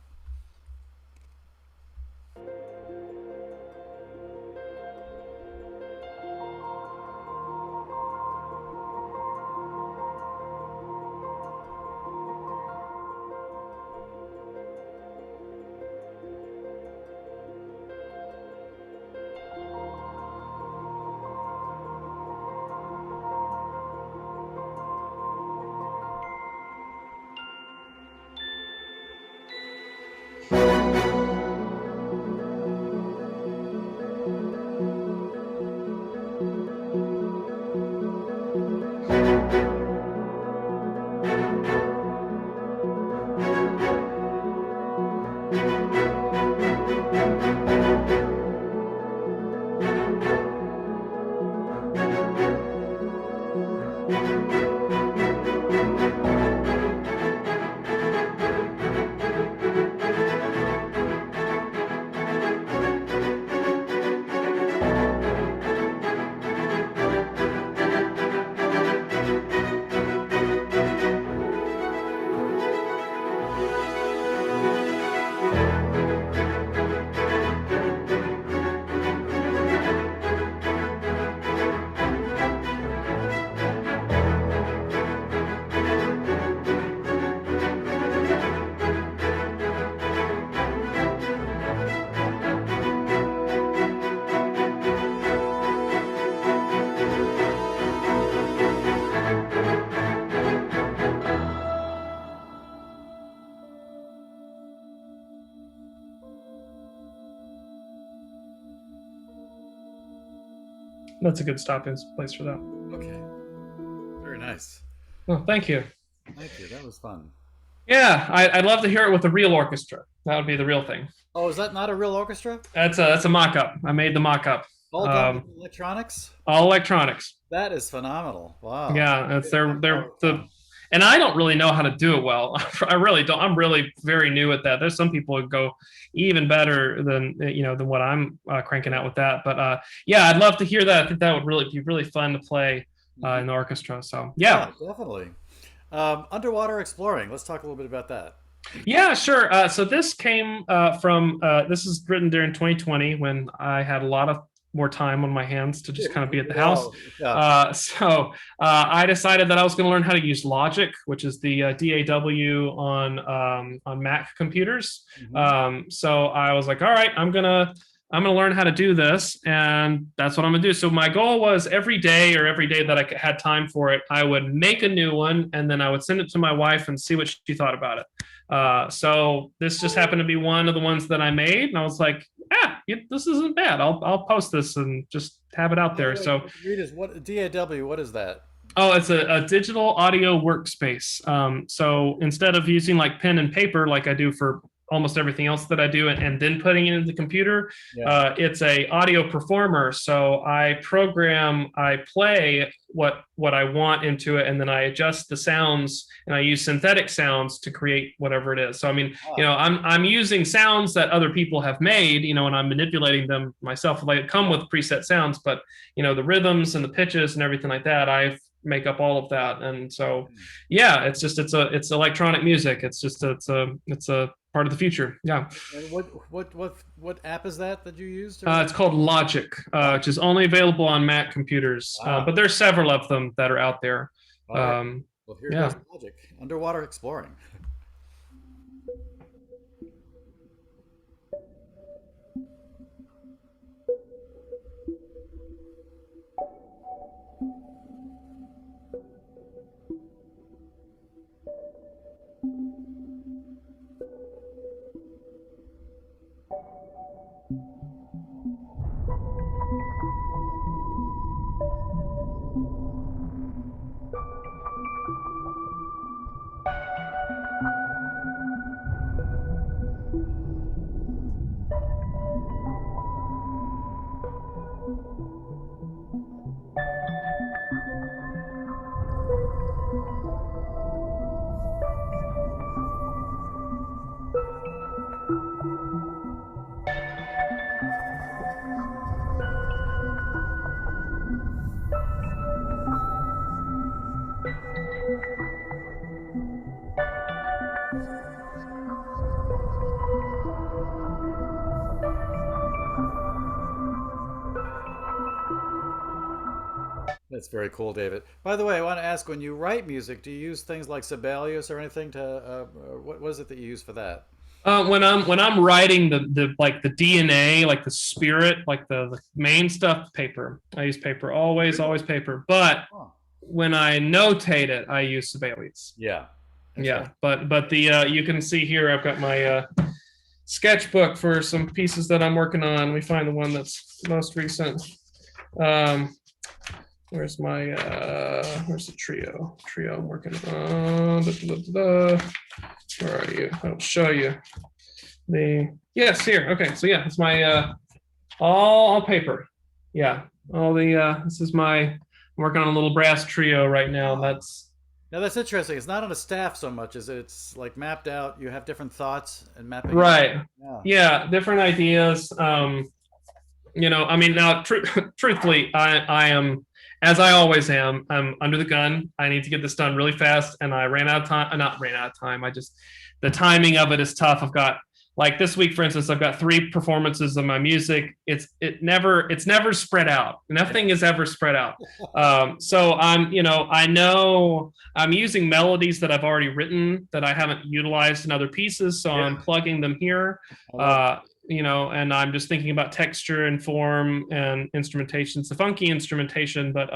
S2: That's a good stopping place for that.
S1: Okay. Very nice.
S2: Oh, thank you.
S1: Thank you. That was fun.
S2: Yeah, I'd love to hear it with a real orchestra. That would be the real thing.
S1: Oh, is that not a real orchestra?
S2: That's a mock-up. I made the mock-up.
S1: All done with electronics?
S2: All electronics.
S1: That is phenomenal. Wow.
S2: Yeah, it's they're the and I don't really know how to do it well. I really don't. I'm really very new at that. There's some people who go even better than than what I'm cranking out with that. But yeah, I'd love to hear that. I think that would really be really fun to play in the orchestra. So yeah,
S1: definitely. Underwater exploring. Let's talk a little bit about that.
S2: Yeah, sure. So this came from this is written during 2020 when I had a lot of more time on my hands to just kind of be at the house.
S1: Yeah.
S2: I decided that I was going to learn how to use Logic, which is the DAW on Mac computers. So I was like, all right, I'm gonna learn how to do this, and that's what I'm gonna do. So my goal was every day that I had time for it, I would make a new one, and then I would send it to my wife and see what she thought about it. So this just happened to be one of the ones that I made, and I was like, this isn't bad. I'll post this and just have it out there. So
S1: read is what DAW. What is that?
S2: Oh, it's a digital audio workspace. So instead of using like pen and paper like I do for almost everything else that I do and then putting it into the computer, it's a audio performer. So I play what I want into it, and then I adjust the sounds, and I use synthetic sounds to create whatever it is. So I mean, I'm using sounds that other people have made, and I'm manipulating them myself. Like come with preset sounds, but the rhythms and the pitches and everything like that, I make up all of that. And so yeah, it's electronic music. It's a part of the future. Yeah.
S1: And what app is that you used?
S2: It's called Logic, which is only available on Mac computers. But there's several of them that are out there.
S1: Well, here goes Logic. Underwater exploring. That's very cool, David. By the way, I want to ask, when you write music, do you use things like Sibelius or anything to, what is it that you use for that?
S2: When I'm writing the like the DNA, like the spirit, like the main stuff, paper. I use paper always,
S1: Really?
S2: always paper. But
S1: Oh,
S2: when I notate it, I use Sibelius.
S1: yeah.
S2: Yeah,
S1: Interesting.
S2: but the you can see here I've got my sketchbook for some pieces that I'm working on. Let me find the one that's most recent. Um, where's the trio I'm working on? Da, da, da, da. Where are you? I'll show you the yes here. Okay, so yeah, it's my all paper. Yeah, all the this is my I'm working on a little brass trio right now.
S1: Oh.
S2: That's
S1: Now that's interesting. It's not on a staff so much as it's like mapped out. You have different thoughts and mapping it out.
S2: right.
S1: Yeah.
S2: Yeah, different ideas. I mean, now, truthfully, I am, as I always am, I'm under the gun. I need to get this done really fast, and I ran out of time. Not ran out of time. The timing of it is tough. I've got like this week, for instance, I've got 3 performances of my music. It's never spread out. Nothing is ever spread out. So I know I'm using melodies that I've already written that I haven't utilized in other pieces, so
S1: Yeah.
S2: I'm plugging them here.
S1: I love
S2: Uh, and I'm just thinking about texture and form and instrumentation. It's a funky instrumentation, but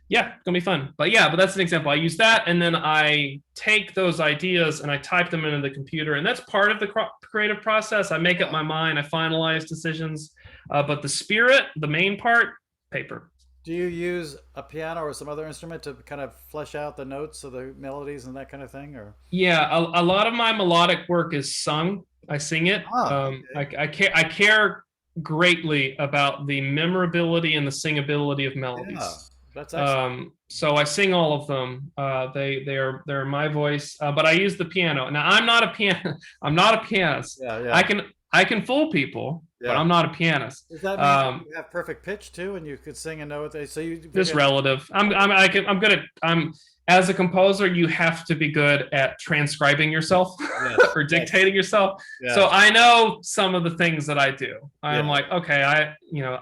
S2: yeah, it's gonna be fun. But that's an example. I use that, and then I take those ideas and I type them into the computer, and that's part of the creative process. I make up my mind, I finalize decisions, but the spirit, the main part, paper.
S1: Do you use a piano or some other instrument to kind of flesh out the notes of the melodies and that kind of thing? Or
S2: Yeah, a lot of my melodic work is sung. I sing it.
S1: okay.
S2: I care greatly about the memorability and the singability of
S1: Yeah,
S2: melodies.
S1: that's excellent.
S2: So I sing all of them. They're my voice, but I use the piano. Now I'm not a piano. I'm not a pianist.
S1: Yeah,
S2: I
S1: yeah,
S2: can I can fool people, but
S1: yeah.
S2: I'm not a pianist.
S1: Does that mean that
S2: Um,
S1: you have perfect pitch too, and you could sing and know what they? So you
S2: this
S1: figure,
S2: relative. I'm good at as a composer, you have to be good at transcribing yourself
S1: yes,
S2: or
S1: yes,
S2: dictating yourself. So
S1: yes,
S2: I know some of the things that I do. I'm
S1: yeah,
S2: like, okay,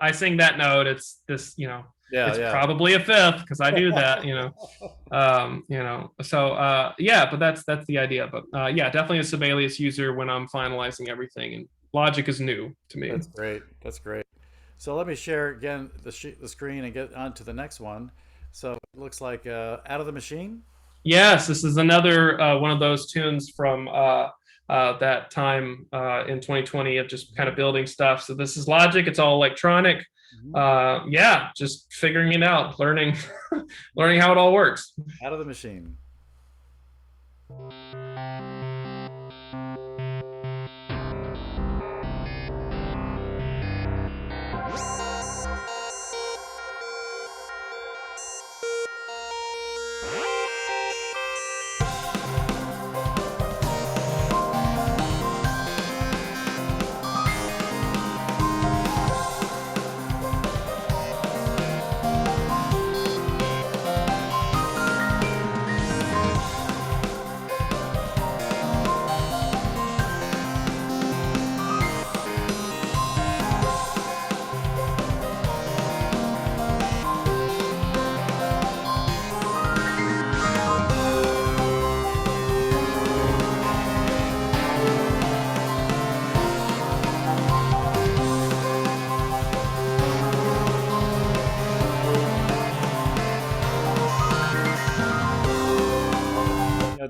S2: I sing that note. It's this,
S1: yeah,
S2: it's
S1: yeah.
S2: probably a fifth because I do that. So yeah, but that's the idea. But yeah, definitely a Sibelius user when I'm finalizing everything, and Logic is new to me.
S1: That's great. That's great. So let me share again the screen and get on to the next one. So it looks like Out of the Machine.
S2: Yes, this is another one of those tunes from that time in 2020 of just kind of building stuff. So this is Logic. It's all electronic.
S1: Mhm.
S2: Yeah, just figuring it out, learning, learning how it all works.
S1: Out of the Machine.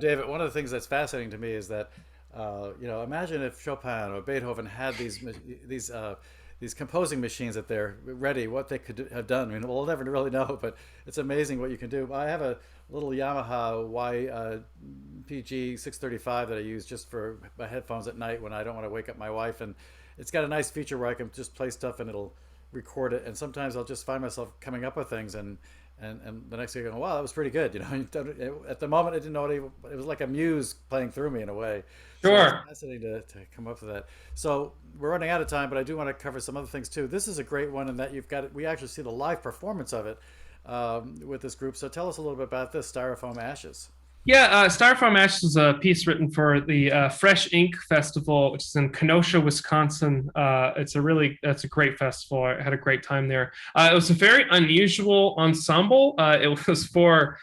S1: David, one of the things that's fascinating to me is that, imagine if Chopin or Beethoven had these composing machines at their ready, what they could have done. I mean, we'll never really know, but it's amazing what you can do. I have a little Yamaha YPG 635 that I use just for my headphones at night when I don't want to wake up my wife, and it's got a nice feature where I can just play stuff and it'll record it. And sometimes I'll just find myself coming up with things and the next day going, wow, that was pretty good. At the moment I didn't know it was like a muse playing through me in a way. So it's
S2: Sure.
S1: fascinating to come up with that. So we're running out of time, but I do want to cover some other things too. This is a great one in that we actually see the live performance of it with this group. So tell us a little bit about this, Styrofoam Ashes.
S2: Yeah, Styrofoam Ashes is a piece written for the Fresh Ink Festival, which is in Kenosha, Wisconsin. It's a great festival. I had a great time there. It was a very unusual ensemble. It was for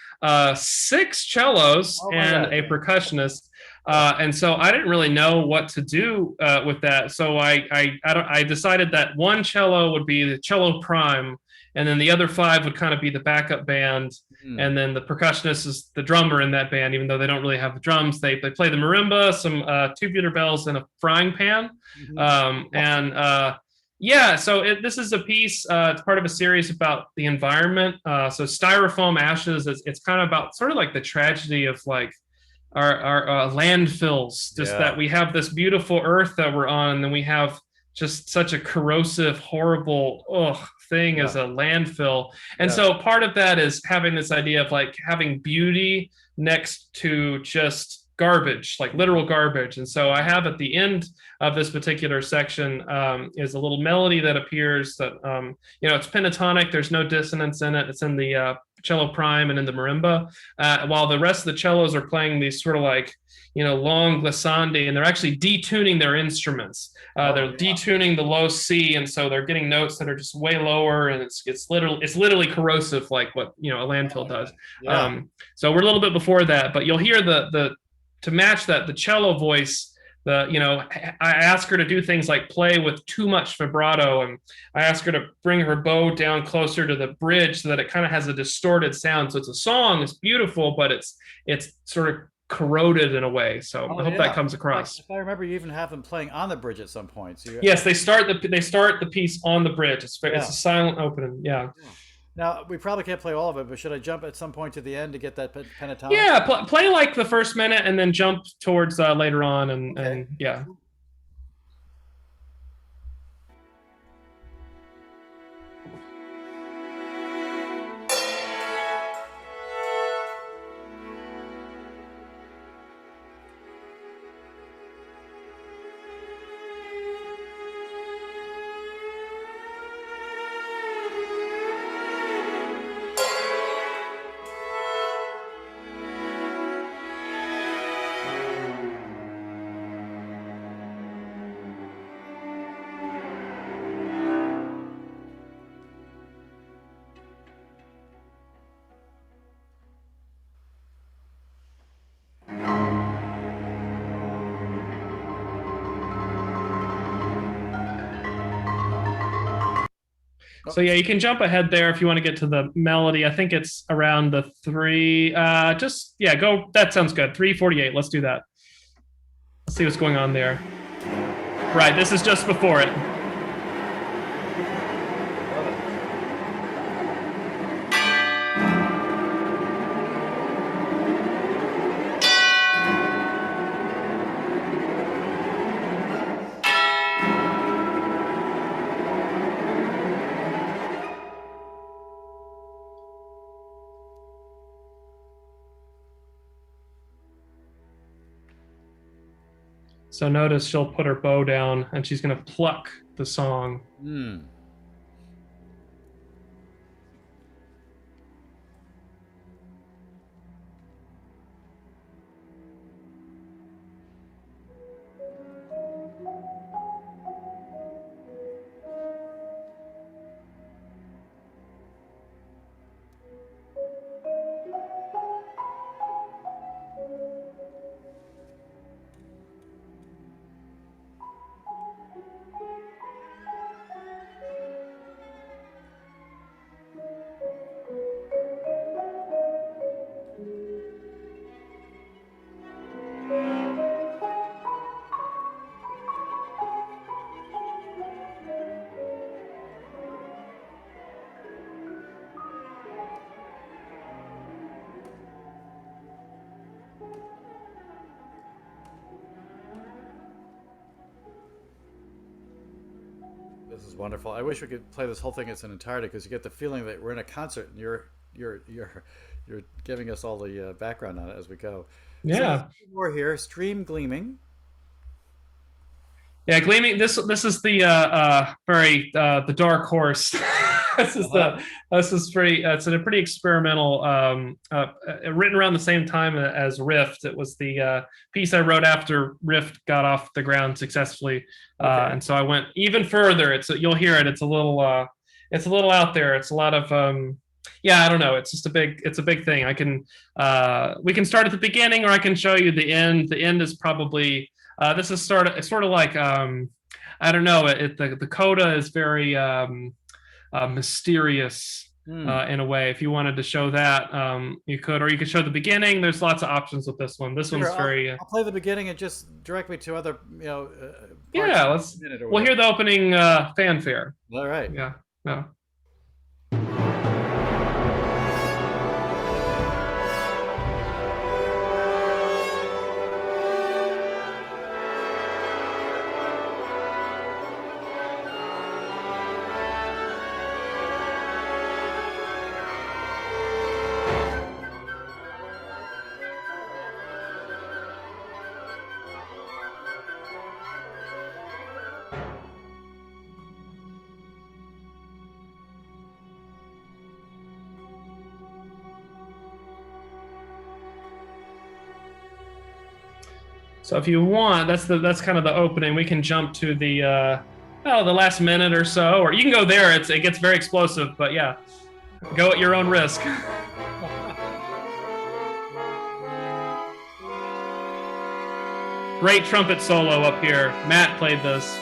S2: six cellos
S1: Oh my
S2: and
S1: God.
S2: a percussionist.
S1: Oh,
S2: And so I didn't really know what to do with that. So I decided that one cello would be the cello prime, and then the other five would kind of be the backup band,
S1: hmm.
S2: and then the percussionist is the drummer in that band. Even though they don't really have the drums, they play the marimba, some tubular bells, and a frying pan.
S1: Mhm.
S2: And yeah, so this is a piece. It's part of a series about the environment. So styrofoam ashes. It's kind of about sort of like the tragedy of like our landfills. Just
S1: Yeah,
S2: that we have this beautiful earth that we're on, and then we have just such a corrosive, horrible thing
S1: yeah,
S2: as a landfill. And
S1: yeah.
S2: so part of that is having this idea of like having beauty next to just garbage, like literal garbage. And so I have at the end of this particular section is a little melody that appears that it's pentatonic. There's no dissonance in it. It's in the cello prime and in the marimba, while the rest of the cellos are playing these sort of like long glissandi, and they're actually detuning their instruments.
S1: Oh
S2: They're
S1: yeah,
S2: detuning the low C, and so they're getting notes that are just way lower, and it's literally corrosive, like what a landfill does.
S1: yeah.
S2: So we're a little bit before that, but you'll hear the to match that the cello voice. I ask her to do things like play with too much vibrato, and I ask her to bring her bow down closer to the bridge so that it kind of has a distorted sound. So it's a song, it's beautiful, but it's sort of corroded in a way. So
S1: Oh
S2: I hope that
S1: yeah.
S2: comes
S1: Like
S2: across.
S1: if I remember, you even have them playing on the bridge at some point. So
S2: Yes, they start the piece on the bridge. It's
S1: yeah.
S2: a silent opening. Yeah.
S1: Yeah. Now we probably can't play all of it, but should I jump at some point to the end to get that pentatonic?
S2: Yeah, play like the first minute and then jump towards later on, and
S1: Okay.
S2: yeah.
S1: Oh,
S2: So yeah, you can jump ahead there if you want to get to the melody. I think it's around the three. Just yeah, go. That sounds good. 3:48. Let's do that. Let's see what's going on there. Right, this is just before it.
S1: love it.
S2: So notice she'll put her bow down and she's gonna pluck the song.
S1: Hmm. This is wonderful. I wish we could play this whole thing in its entirety because you get the feeling that we're in a concert and you're giving us all the background on it as we go. So there's
S2: Yeah.
S1: more here. Stream gleaming.
S2: Yeah, gleaming. This is the very the dark horse. this is
S1: Uh-huh.
S2: the this is pretty. It's a pretty experimental. Written around the same time as Rift. It was the piece I wrote after Rift got off the ground successfully,
S1: Okay.
S2: and so I went even further. You'll hear it. It's a little out there. It's a lot of yeah, I don't know. It's a big thing. We can start at the beginning, or I can show you the end. The end is probably this is sort of like I don't know. The coda is very mysterious
S1: Hmm.
S2: in a way. If you wanted to show that, you could, or you could show the beginning. There's lots of options with this one. This
S1: Sure.
S2: one's
S1: I'll
S2: very
S1: I'll play the beginning and just direct me to other parts
S2: yeah.
S1: in
S2: Let's
S1: a minute or
S2: we'll
S1: whatever.
S2: hear the opening fanfare.
S1: All right.
S2: Yeah. No. So if you want, that's kind of the opening. We can jump to the last minute or so, or you can go there. It gets very explosive, but yeah, go at your own risk. Great trumpet solo up here. Matt played this.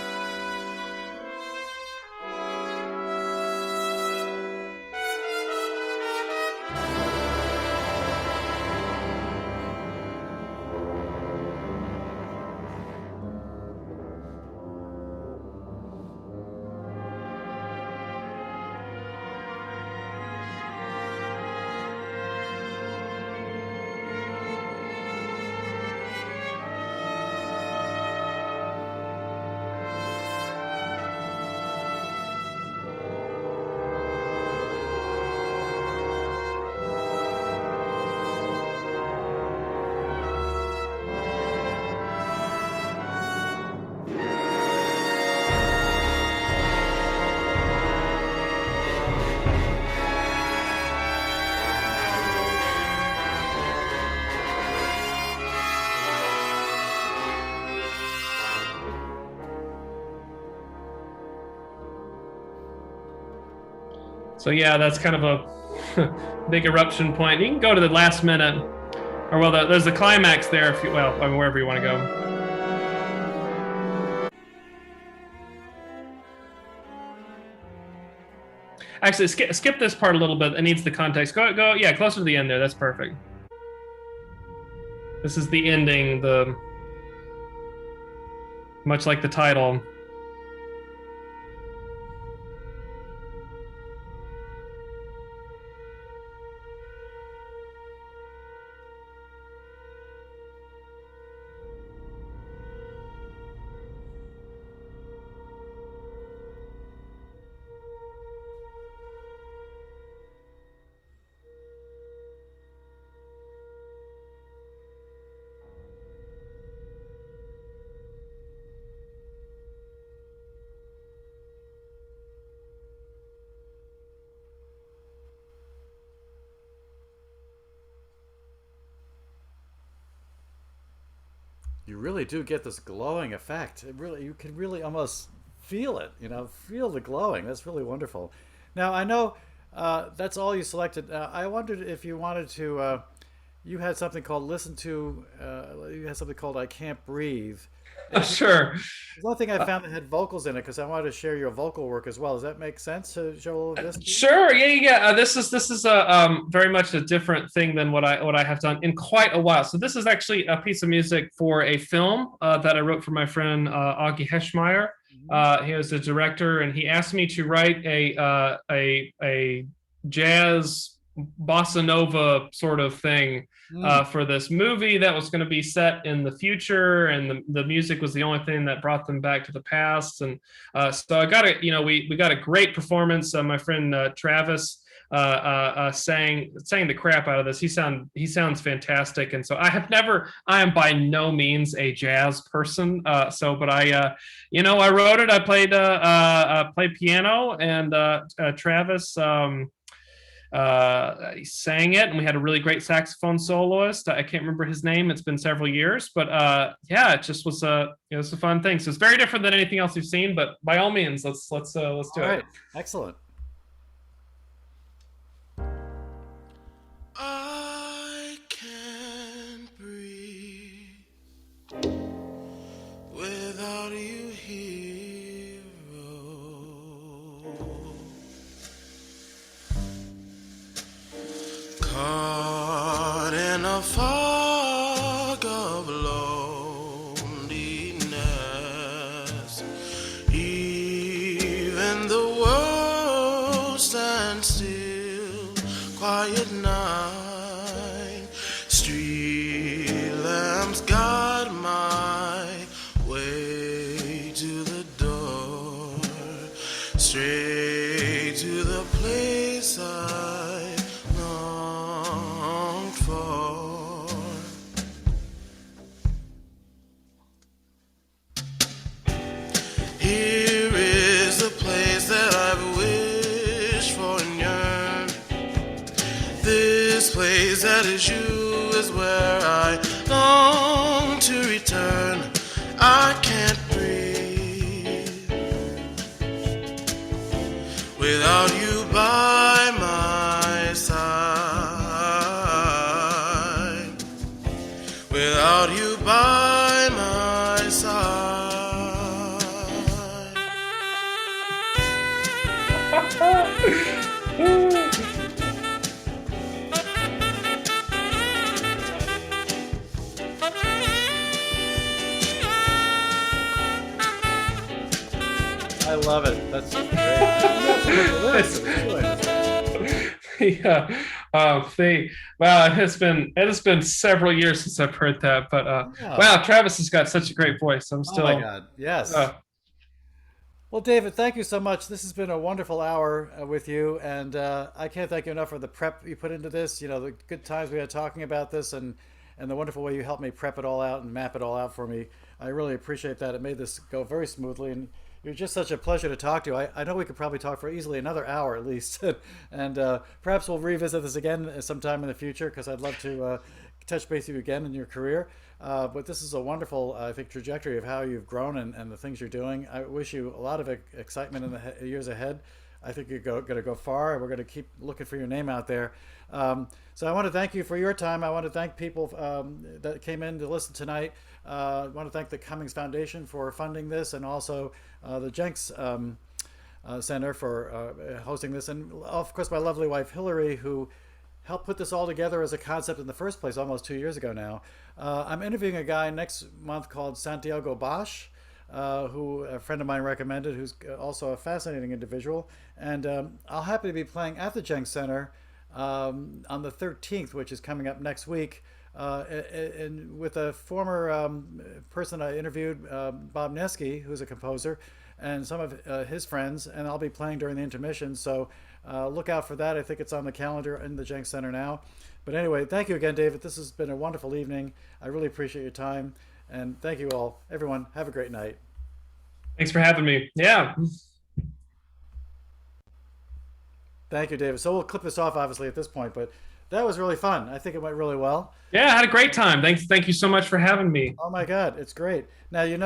S2: So yeah, that's kind of a big eruption point. You can go to the last minute, or well, there's the climax there. If you, well, I mean, wherever you want to go. Actually, skip this part a little bit. It needs the context. Go. Yeah, closer to the end there. That's perfect. This is the ending. The much like the title.
S1: You really do get this glowing effect. It really, you can really almost feel it. Feel the glowing. That's really wonderful. Now I know that's all you selected. I wondered if you wanted to. You had something called "Listen to." You had something called "I Can't Breathe." Is
S2: Sure.
S1: the only thing I found that had vocals in it because I wanted to share your vocal work as well. Does that make sense to show a little of this too?
S2: Sure. Yeah. This is a very much a different thing than what I have done in quite a while. So this is actually a piece of music for a film that I wrote for my friend Augie Heschmeyer.
S1: Hmm.
S2: He was the director, and he asked me to write a jazz bossa nova sort of thing
S1: Mm.
S2: for this movie that was going to be set in the future, and the music was the only thing that brought them back to the past. And so I got we got a great performance. My friend Travis sang the crap out of this. He sounds fantastic, and so I am by no means a jazz person. But I wrote it. I played piano, and Travis. He sang it, and we had a really great saxophone soloist. I can't remember his name. It's been several years, but yeah, it just was it was a fun thing. So it's very different than anything else we've seen. But by all means, let's do
S1: All
S2: it.
S1: right, excellent.
S3: I can't breathe without you, hero. Caught in a fog of loneliness, even the world stands still. Quiet night, street lamps guide my way to the door, straight to the place I longed for. Here is the place that I've wished for and yearned. This place that is you is where I long to return. I can't breathe without you by my side. Without you by my side.
S1: I love it. That's great. That's a good list.
S2: Yeah. Wow, it has been several years since I've heard that, but
S1: Yeah.
S2: wow, Travis has got such a great voice. I'm
S1: Oh my
S2: still
S1: God. Yes.
S2: uh,
S1: Well, David, thank you so much. This has been a wonderful hour with you, and I can't thank you enough for the prep you put into this. You know, the good times we had talking about this, and the wonderful way you helped me prep it all out and map it all out for me. I really appreciate that. It made this go very smoothly, and you're just such a pleasure to talk to. I know we could probably talk for easily another hour at least, and perhaps we'll revisit this again sometime in the future because I'd love to touch base with you again in your career. But this is a wonderful, I think, trajectory of how you've grown and the things you're doing. I wish you a lot of excitement in the years ahead. I think you're going to go far, and we're going to keep looking for your name out there. So I want to thank you for your time. I want to thank people that came in to listen tonight. I want to thank the Cummings Foundation for funding this, and also the Jenks Center for hosting this, and of course my lovely wife Hillary, who helped put this all together as a concept in the first place almost 2 years ago now. I'm interviewing a guy next month called Santiago Bosch, who a friend of mine recommended, who's also a fascinating individual. And I'll happily be playing at the Jenks Center on the 13th, which is coming up next week, and with a former person I interviewed, Bob Nesky, who's a composer, and some of his friends, and I'll be playing during the intermission. So look out for that. I think it's on the calendar in the Jenks Center now. But anyway, thank you again, David. This has been a wonderful evening. I really appreciate your time. And thank you all. Everyone, have a great night.
S2: thanks for having me. Yeah.
S1: Thank you, David. So we'll clip this off, obviously, at this point. But that was really fun. I think it went really well.
S2: Yeah, I had a great time. Thank you so much for having me.
S1: Oh, my God. It's great. Now,